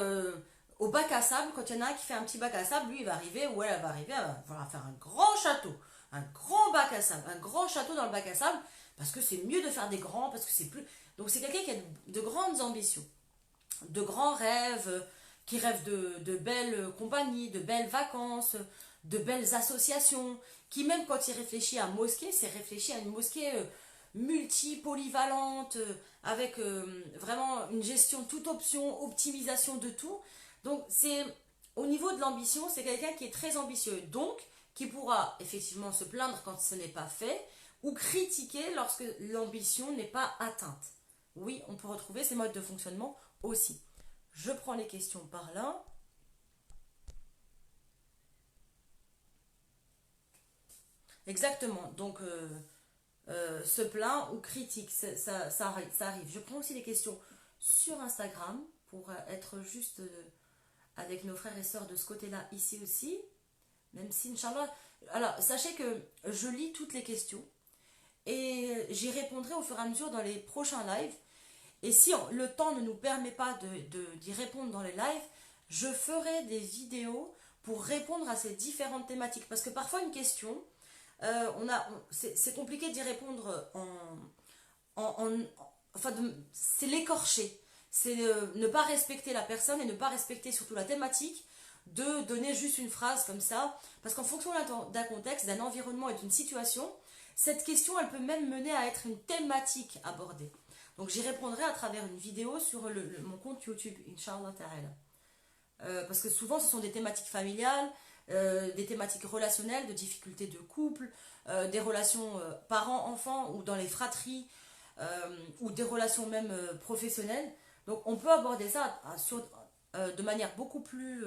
au bac à sable, quand il y en a un qui fait un petit bac à sable, lui il va arriver, ou elle va arriver à faire un grand château, un grand bac à sable, un grand château dans le bac à sable, parce que c'est mieux de faire des grands, parce que c'est plus. Donc c'est quelqu'un qui a de grandes ambitions, de grands rêves, qui rêve de belles compagnies, de belles vacances, de belles associations, qui même quand il réfléchit à mosquée, c'est réfléchi à une mosquée multi-polyvalente, avec vraiment une gestion toute option, optimisation de tout. Donc c'est au niveau de l'ambition, c'est quelqu'un qui est très ambitieux, donc qui pourra effectivement se plaindre quand ce n'est pas fait, ou critiquer lorsque l'ambition n'est pas atteinte. Oui, on peut retrouver ces modes de fonctionnement aussi. Je prends les questions par là. Exactement. Donc, se plaint ou critique, ça arrive. Je prends aussi les questions sur Instagram pour être juste avec nos frères et sœurs de ce côté-là, ici aussi. Même si, Inch'Allah. Alors, sachez que je lis toutes les questions et j'y répondrai au fur et à mesure dans les prochains lives. Et si le temps ne nous permet pas d'y répondre dans les lives, je ferai des vidéos pour répondre à ces différentes thématiques. Parce que parfois, une question, c'est compliqué d'y répondre enfin, c'est l'écorcher. C'est ne pas respecter la personne et ne pas respecter surtout la thématique de donner juste une phrase comme ça. Parce qu'en fonction d'un contexte, d'un environnement et d'une situation, cette question, elle peut même mener à être une thématique abordée. Donc j'y répondrai à travers une vidéo sur mon compte YouTube, Inch'Allah Ta'ala. Parce que souvent ce sont des thématiques familiales, des thématiques relationnelles, de difficultés de couple, des relations parents-enfants ou dans les fratries, ou des relations même professionnelles. Donc on peut aborder ça de manière beaucoup plus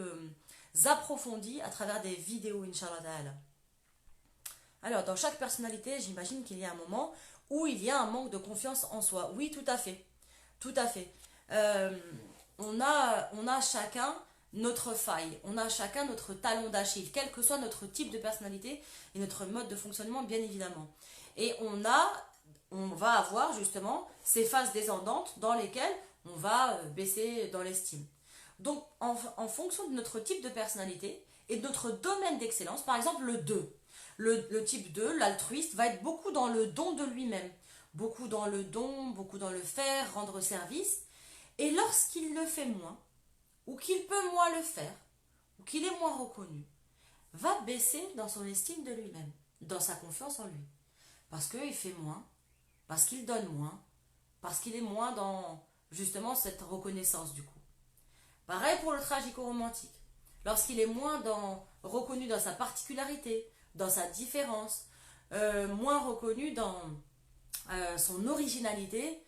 approfondie à travers des vidéos, Inch'Allah Ta'ala. Alors, dans chaque personnalité, j'imagine qu'il y a un moment où il y a un manque de confiance en soi. Oui, tout à fait. Tout à fait. Euh, on a chacun notre faille, on a chacun notre talon d'Achille, quel que soit notre type de personnalité et notre mode de fonctionnement, bien évidemment. Et on va avoir justement ces phases descendantes dans lesquelles on va baisser dans l'estime. Donc, en fonction de notre type de personnalité et de notre domaine d'excellence, par exemple le 2, le type 2, l'altruiste, va être beaucoup dans le don de lui-même, beaucoup dans le don, beaucoup dans le faire, rendre service. Et lorsqu'il le fait moins, ou qu'il peut moins le faire, ou qu'il est moins reconnu, va baisser dans son estime de lui-même, dans sa confiance en lui. Parce qu'il fait moins, parce qu'il donne moins, parce qu'il est moins dans justement cette reconnaissance du coup. Pareil pour le tragico-romantique. Lorsqu'il est moins reconnu dans sa particularité, dans sa différence, moins reconnu dans son originalité,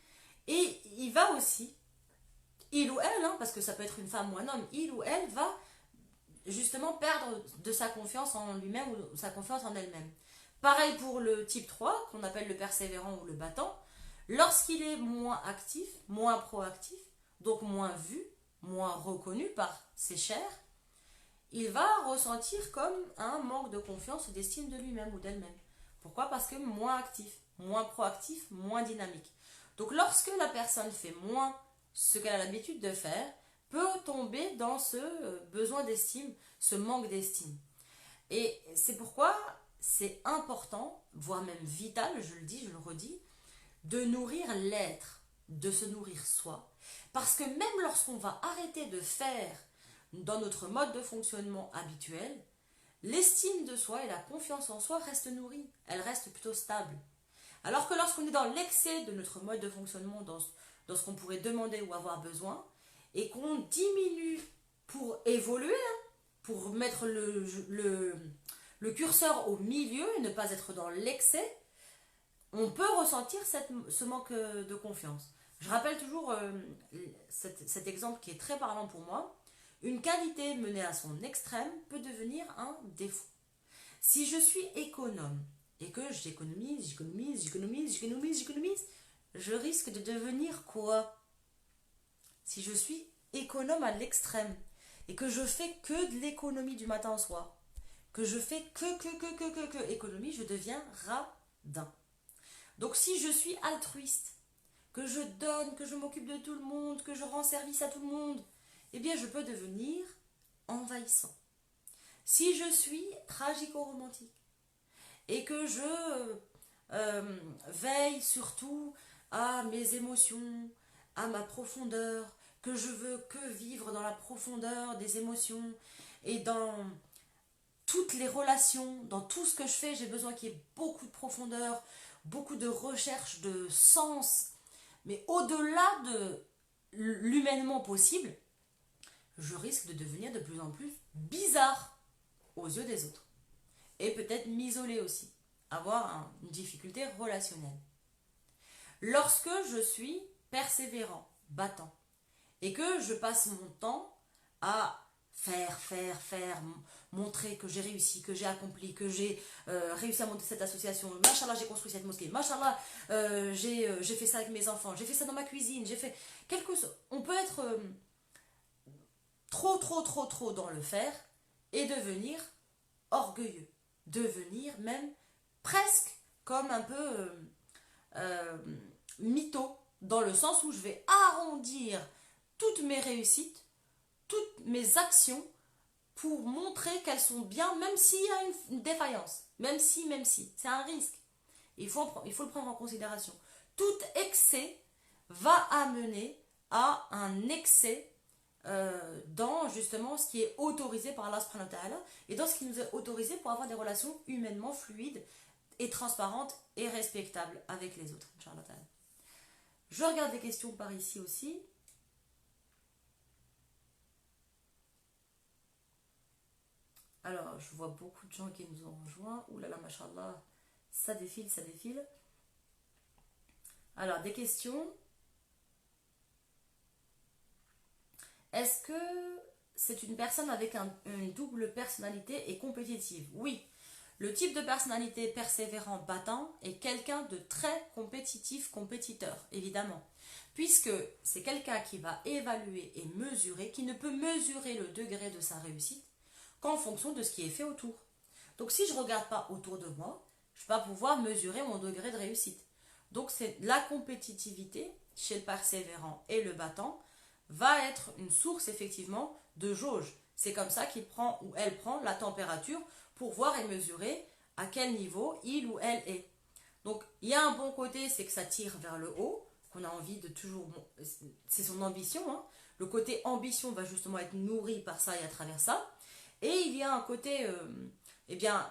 et il va aussi, il ou elle, hein, parce que ça peut être une femme ou un homme, il ou elle va justement perdre de sa confiance en lui-même ou sa confiance en elle-même. Pareil pour le type 3, qu'on appelle le persévérant ou le battant, lorsqu'il est moins actif, moins proactif, donc moins vu, moins reconnu par ses chairs, il va ressentir comme un manque de confiance ou d'estime de lui-même ou d'elle-même. Pourquoi? Parce que moins actif, moins proactif, moins dynamique. Donc lorsque la personne fait moins ce qu'elle a l'habitude de faire, peut tomber dans ce besoin d'estime, ce manque d'estime. Et c'est pourquoi c'est important, voire même vital, je le dis, je le redis, de nourrir l'être, de se nourrir soi. Parce que même lorsqu'on va arrêter de faire dans notre mode de fonctionnement habituel, l'estime de soi et la confiance en soi restent nourries, elles restent plutôt stables. Alors que lorsqu'on est dans l'excès de notre mode de fonctionnement, dans ce qu'on pourrait demander ou avoir besoin, et qu'on diminue pour évoluer, hein, pour mettre le curseur au milieu et ne pas être dans l'excès, on peut ressentir ce manque de confiance. Je rappelle toujours cet exemple qui est très parlant pour moi. Une qualité menée à son extrême peut devenir un défaut. Si je suis économe et que j'économise, je risque de devenir quoi? Si je suis économe à l'extrême et que je fais que de l'économie du matin au soir, que je fais que économie, je deviens radin. Donc si je suis altruiste, que je donne, que je m'occupe de tout le monde, que je rends service à tout le monde, eh bien je peux devenir envahissant. Si je suis tragico-romantique et que je veille surtout à mes émotions, à ma profondeur, que je veux que vivre dans la profondeur des émotions et dans toutes les relations, dans tout ce que je fais, j'ai besoin qu'il y ait beaucoup de profondeur, beaucoup de recherche de sens, mais au-delà de l'humainement possible, je risque de devenir de plus en plus bizarre aux yeux des autres. Et peut-être m'isoler aussi, avoir une difficulté relationnelle. Lorsque je suis persévérant, battant, et que je passe mon temps à faire, montrer que j'ai réussi, que j'ai accompli, que j'ai réussi à monter cette association, machallah j'ai construit cette mosquée, machallah j'ai fait ça avec mes enfants, j'ai fait ça dans ma cuisine, j'ai fait quelque chose. On peut être trop dans le faire et devenir orgueilleux, devenir même presque comme un peu mytho, dans le sens où je vais arrondir toutes mes réussites, toutes mes actions pour montrer qu'elles sont bien, même s'il y a une défaillance, même si, c'est un risque. Il faut le prendre en considération. Tout excès va amener à un excès dans justement ce qui est autorisé par Allah subhanahu wa ta'ala et dans ce qui nous est autorisé pour avoir des relations humainement fluides et transparentes et respectables avec les autres. Inch'Allah ta'ala. Je regarde les questions par ici aussi. Alors, je vois beaucoup de gens qui nous ont rejoints. Ouh là là, mashallah, ça défile, ça défile. Alors, des questions. Est-ce que c'est une personne avec une double personnalité et compétitive? Oui. Le type de personnalité persévérant, battant est quelqu'un de très compétitif, compétiteur, évidemment. Puisque c'est quelqu'un qui va évaluer et mesurer, qui ne peut mesurer le degré de sa réussite qu'en fonction de ce qui est fait autour. Donc si je ne regarde pas autour de moi, je ne vais pas pouvoir mesurer mon degré de réussite. Donc c'est la compétitivité chez le persévérant et le battant va être une source effectivement de jauge. C'est comme ça qu'il prend ou elle prend la température pour voir et mesurer à quel niveau il ou elle est. Donc il y a un bon côté, c'est que ça tire vers le haut, qu'on a envie de toujours... c'est son ambition. Hein. Le côté ambition va justement être nourri par ça et à travers ça. Et il y a un côté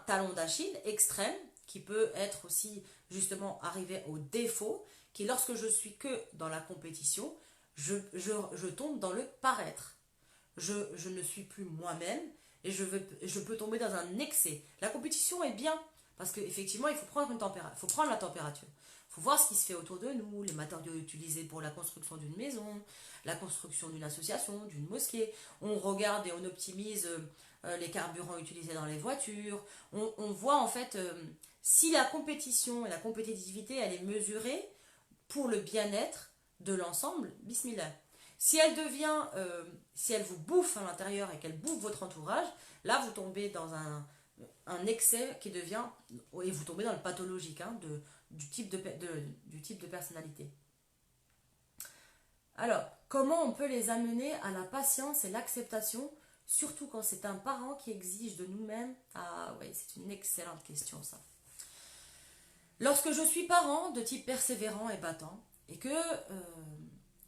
talon d'Achille extrême qui peut être aussi justement arrivé au défaut, qui lorsque je suis que dans la compétition, je tombe dans le paraître. Je ne suis plus moi-même et je peux tomber dans un excès. La compétition est bien parce qu'effectivement, il faut prendre la température. Il faut voir ce qui se fait autour de nous, les matériaux utilisés pour la construction d'une maison, la construction d'une association, d'une mosquée. On regarde et on optimise les carburants utilisés dans les voitures. On voit en fait si la compétition et la compétitivité, elle est mesurée pour le bien-être de l'ensemble, bismillah. Si elle vous bouffe à l'intérieur et qu'elle bouffe votre entourage, là vous tombez dans un excès qui devient, et vous tombez dans le pathologique du type de personnalité. Alors, comment on peut les amener à la patience et l'acceptation, surtout quand c'est un parent qui exige de nous-mêmes? Ah oui, c'est une excellente question ça. Lorsque je suis parent de type persévérant et battant, et que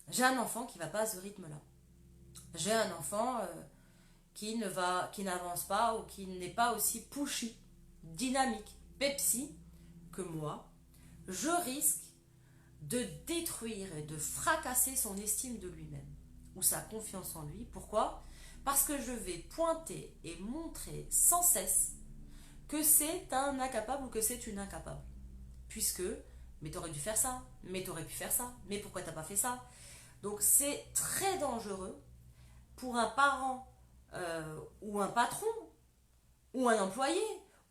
j'ai un enfant qui ne va pas à ce rythme-là, j'ai un enfant qui n'avance pas ou qui n'est pas aussi pushy, dynamique, Pepsi que moi, je risque de détruire et de fracasser son estime de lui-même ou sa confiance en lui. Pourquoi? Parce que je vais pointer et montrer sans cesse que c'est un incapable ou que c'est une incapable. Puisque, mais t'aurais dû faire ça, mais t'aurais pu faire ça, mais pourquoi t'as pas fait ça? Donc c'est très dangereux pour un parent ou un patron ou un employé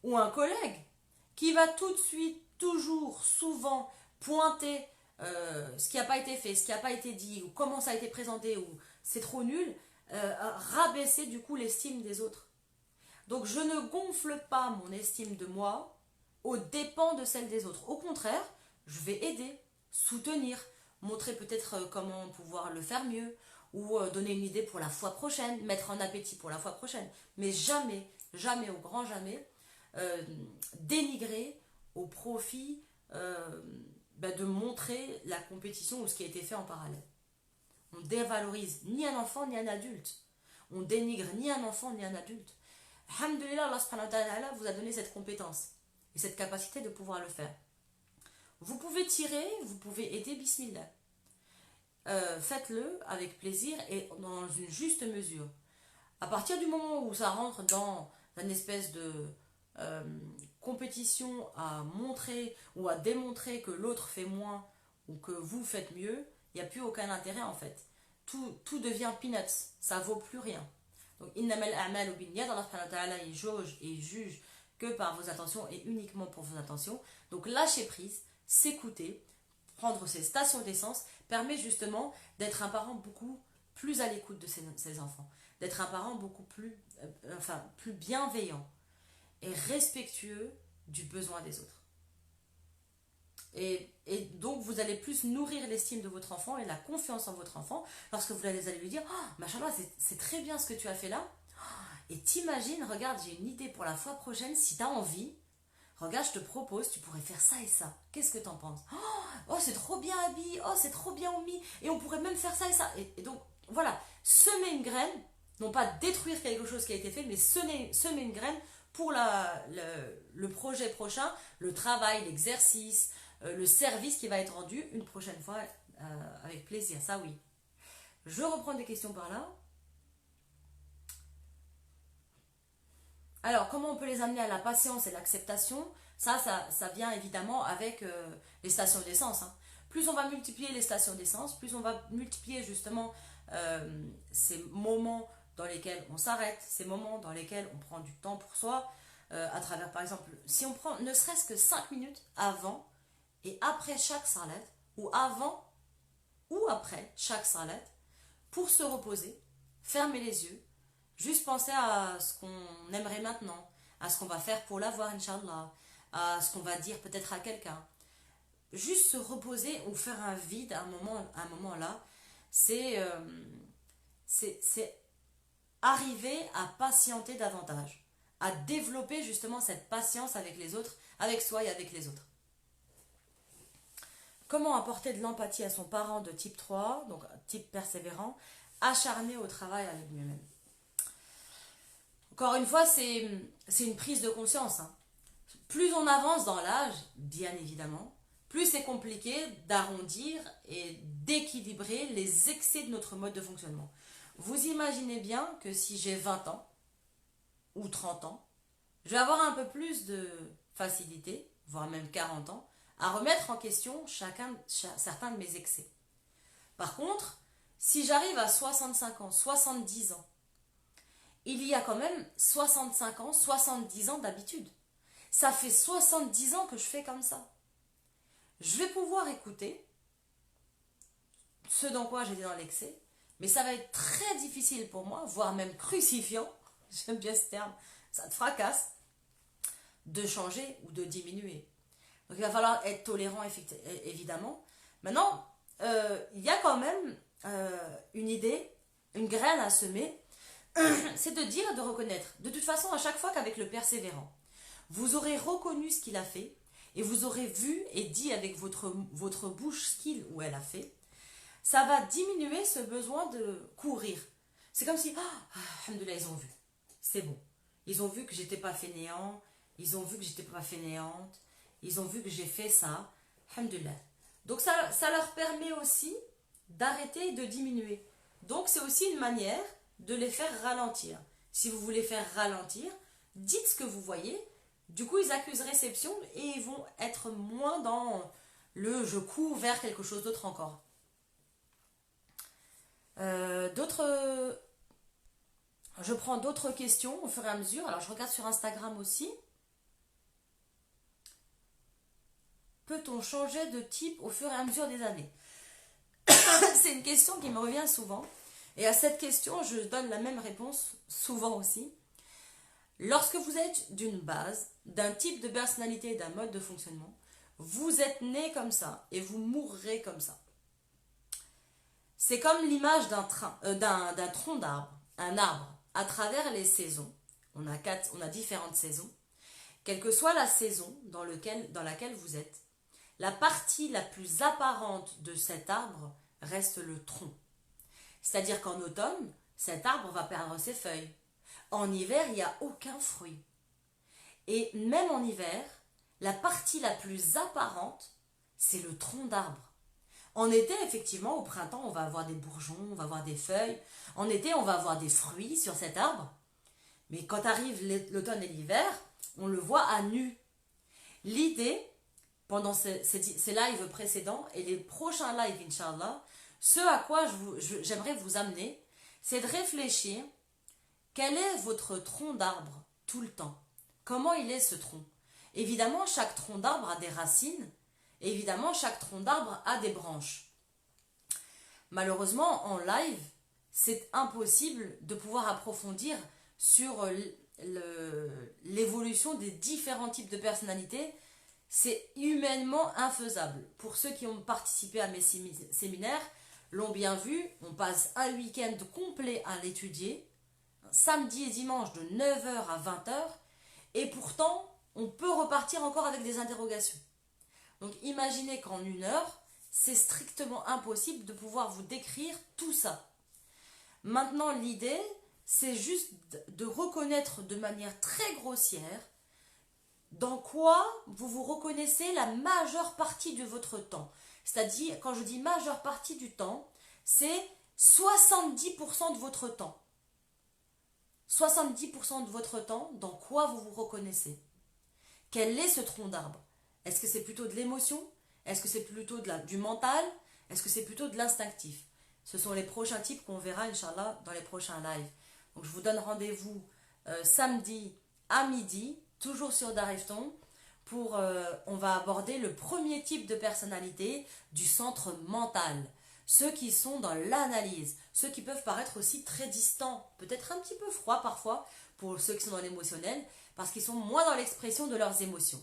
ou un collègue qui va tout de suite, toujours, souvent pointer ce qui n'a pas été fait, ce qui n'a pas été dit, ou comment ça a été présenté, ou c'est trop nul, rabaisser du coup l'estime des autres. Donc je ne gonfle pas mon estime de moi aux dépens de celle des autres. Au contraire, je vais aider, soutenir, montrer peut-être comment pouvoir le faire mieux, ou donner une idée pour la fois prochaine, mettre en appétit pour la fois prochaine. Mais jamais, jamais, au grand jamais, dénigrer au profit de montrer la compétition ou ce qui a été fait en parallèle. On dévalorise ni un enfant ni un adulte. On dénigre ni un enfant ni un adulte. Alhamdulillah, Allah subhanahu wa ta'ala vous a donné cette compétence et cette capacité de pouvoir le faire. Vous pouvez tirer, vous pouvez aider, bismillah. Faites-le avec plaisir et dans une juste mesure. À partir du moment où ça rentre dans une espèce de compétition à montrer ou à démontrer que l'autre fait moins ou que vous faites mieux, il n'y a plus aucun intérêt en fait. Tout devient peanuts, ça vaut plus rien. Donc, innamal a'malu binniyat, Allah subhanahu wa ta'ala il jauge et juge que par vos intentions et uniquement pour vos intentions. Donc, lâcher prise, s'écouter, prendre ses stations d'essence permet justement d'être un parent beaucoup plus à l'écoute de ses enfants, d'être un parent beaucoup plus bienveillant et respectueux du besoin des autres. Et donc vous allez plus nourrir l'estime de votre enfant et la confiance en votre enfant lorsque vous allez lui dire oh, machallah, c'est très bien ce que tu as fait là. Et t'imagines, regarde, j'ai une idée pour la fois prochaine, si tu as envie, regarde, je te propose, tu pourrais faire ça et ça. Qu'est-ce que t'en penses? Oh, c'est trop bien Abi, oh, c'est trop bien Oumi, et on pourrait même faire ça et ça. Et donc, voilà, semer une graine, non pas détruire quelque chose qui a été fait, mais semer une graine pour le projet prochain, le travail, l'exercice, le service qui va être rendu une prochaine fois avec plaisir, ça oui. Je reprends des questions par là. Alors, comment on peut les amener à la patience et l'acceptation? Ça vient évidemment avec les stations d'essence. Hein. Plus on va multiplier les stations d'essence, plus on va multiplier justement ces moments dans lesquels on s'arrête, ces moments dans lesquels on prend du temps pour soi, à travers par exemple, si on prend ne serait-ce que 5 minutes avant et après chaque salat, ou avant ou après chaque salat, pour se reposer, fermer les yeux, juste penser à ce qu'on aimerait maintenant, à ce qu'on va faire pour l'avoir, Inch'Allah, à ce qu'on va dire peut-être à quelqu'un. Juste se reposer ou faire un vide à un moment là, c'est arriver à patienter davantage, à développer justement cette patience avec les autres, avec soi et avec les autres. Comment apporter de l'empathie à son parent de type 3, donc type persévérant, acharné au travail avec lui-même. Encore une fois, c'est une prise de conscience. Hein. Plus on avance dans l'âge, bien évidemment, plus c'est compliqué d'arrondir et d'équilibrer les excès de notre mode de fonctionnement. Vous imaginez bien que si j'ai 20 ans ou 30 ans, je vais avoir un peu plus de facilité, voire même 40 ans, à remettre en question certains de mes excès. Par contre, si j'arrive à 65 ans, 70 ans, il y a quand même 65 ans, 70 ans d'habitude. Ça fait 70 ans que je fais comme ça. Je vais pouvoir écouter ce dans quoi j'étais dans l'excès, mais ça va être très difficile pour moi, voire même crucifiant, j'aime bien ce terme, ça te fracasse, de changer ou de diminuer. Donc il va falloir être tolérant, évidemment. Maintenant, il y a quand même une idée, une graine à semer, c'est de dire et de reconnaître. De toute façon, à chaque fois qu'avec le persévérant, vous aurez reconnu ce qu'il a fait, et vous aurez vu et dit avec votre bouche ce qu'il ou elle a fait, ça va diminuer ce besoin de courir. C'est comme si, alhamdoulilah, ils ont vu. C'est bon. Ils ont vu que j'étais pas fainéant, ils ont vu que j'étais pas fainéante, ils ont vu que j'ai fait ça. Alhamdulillah. Donc ça leur permet aussi d'arrêter et de diminuer. Donc c'est aussi une manière de les faire ralentir. Si vous voulez faire ralentir, dites ce que vous voyez. Du coup, ils accusent réception et ils vont être moins dans le je cours vers quelque chose d'autre encore. Je prends d'autres questions au fur et à mesure. Alors je regarde sur Instagram aussi. Peut-on changer de type au fur et à mesure des années? C'est une question qui me revient souvent. Et à cette question, je donne la même réponse souvent aussi. Lorsque vous êtes d'une base, d'un type de personnalité et d'un mode de fonctionnement, vous êtes né comme ça et vous mourrez comme ça. C'est comme l'image d'un tronc d'arbre, un arbre, à travers les saisons. On a différentes saisons. Quelle que soit la saison dans laquelle vous êtes, la partie la plus apparente de cet arbre reste le tronc. C'est-à-dire qu'en automne, cet arbre va perdre ses feuilles. En hiver, il n'y a aucun fruit. Et même en hiver, la partie la plus apparente, c'est le tronc d'arbre. En été, effectivement, au printemps, on va avoir des bourgeons, on va avoir des feuilles. En été, on va avoir des fruits sur cet arbre. Mais quand arrive l'automne et l'hiver, on le voit à nu. L'idée, pendant ces lives précédents et les prochains lives, Inch'Allah, ce à quoi j'aimerais vous amener, c'est de réfléchir quel est votre tronc d'arbre tout le temps. Comment il est ce tronc? Évidemment, chaque tronc d'arbre a des racines. Évidemment, chaque tronc d'arbre a des branches. Malheureusement, en live, c'est impossible de pouvoir approfondir sur l'évolution des différents types de personnalités. C'est humainement infaisable. Pour ceux qui ont participé à mes séminaires, l'ont bien vu, on passe un week-end complet à l'étudier, samedi et dimanche de 9 h à 20 h, et pourtant, on peut repartir encore avec des interrogations. Donc imaginez qu'en 1 heure, c'est strictement impossible de pouvoir vous décrire tout ça. Maintenant, l'idée, c'est juste de reconnaître de manière très grossière dans quoi vous vous reconnaissez la majeure partie de votre temps. C'est-à-dire, quand je dis majeure partie du temps, c'est 70% de votre temps. 70% de votre temps, dans quoi vous vous reconnaissez? Quel est ce tronc d'arbre? Est-ce que c'est plutôt de l'émotion? Est-ce que c'est plutôt du mental? Est-ce que c'est plutôt de l'instinctif? Ce sont les prochains types qu'on verra, Inch'Allah, dans les prochains lives. Donc je vous donne rendez-vous samedi à midi, toujours sur Darifton, on va aborder le premier type de personnalité du centre mental. Ceux qui sont dans l'analyse, ceux qui peuvent paraître aussi très distants, peut-être un petit peu froids parfois pour ceux qui sont dans l'émotionnel, parce qu'ils sont moins dans l'expression de leurs émotions.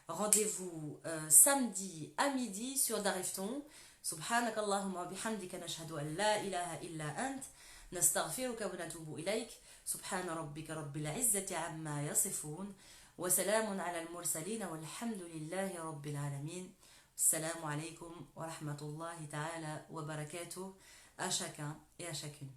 Rendez-vous samedi à midi sur Darifton. Subhanakallahumma wa bihamdika nashhadu an la ilaha illa ant nastaghfiruka wa natubu ilayk. Subhana rabbika rabbil izzati amma yasifun wa salamun ala al-mursalin walhamdulillahi rabbil alamin. Assalamu alaikum wa rahmatullahi ta'ala wa barakatuh à chacun et à chacune.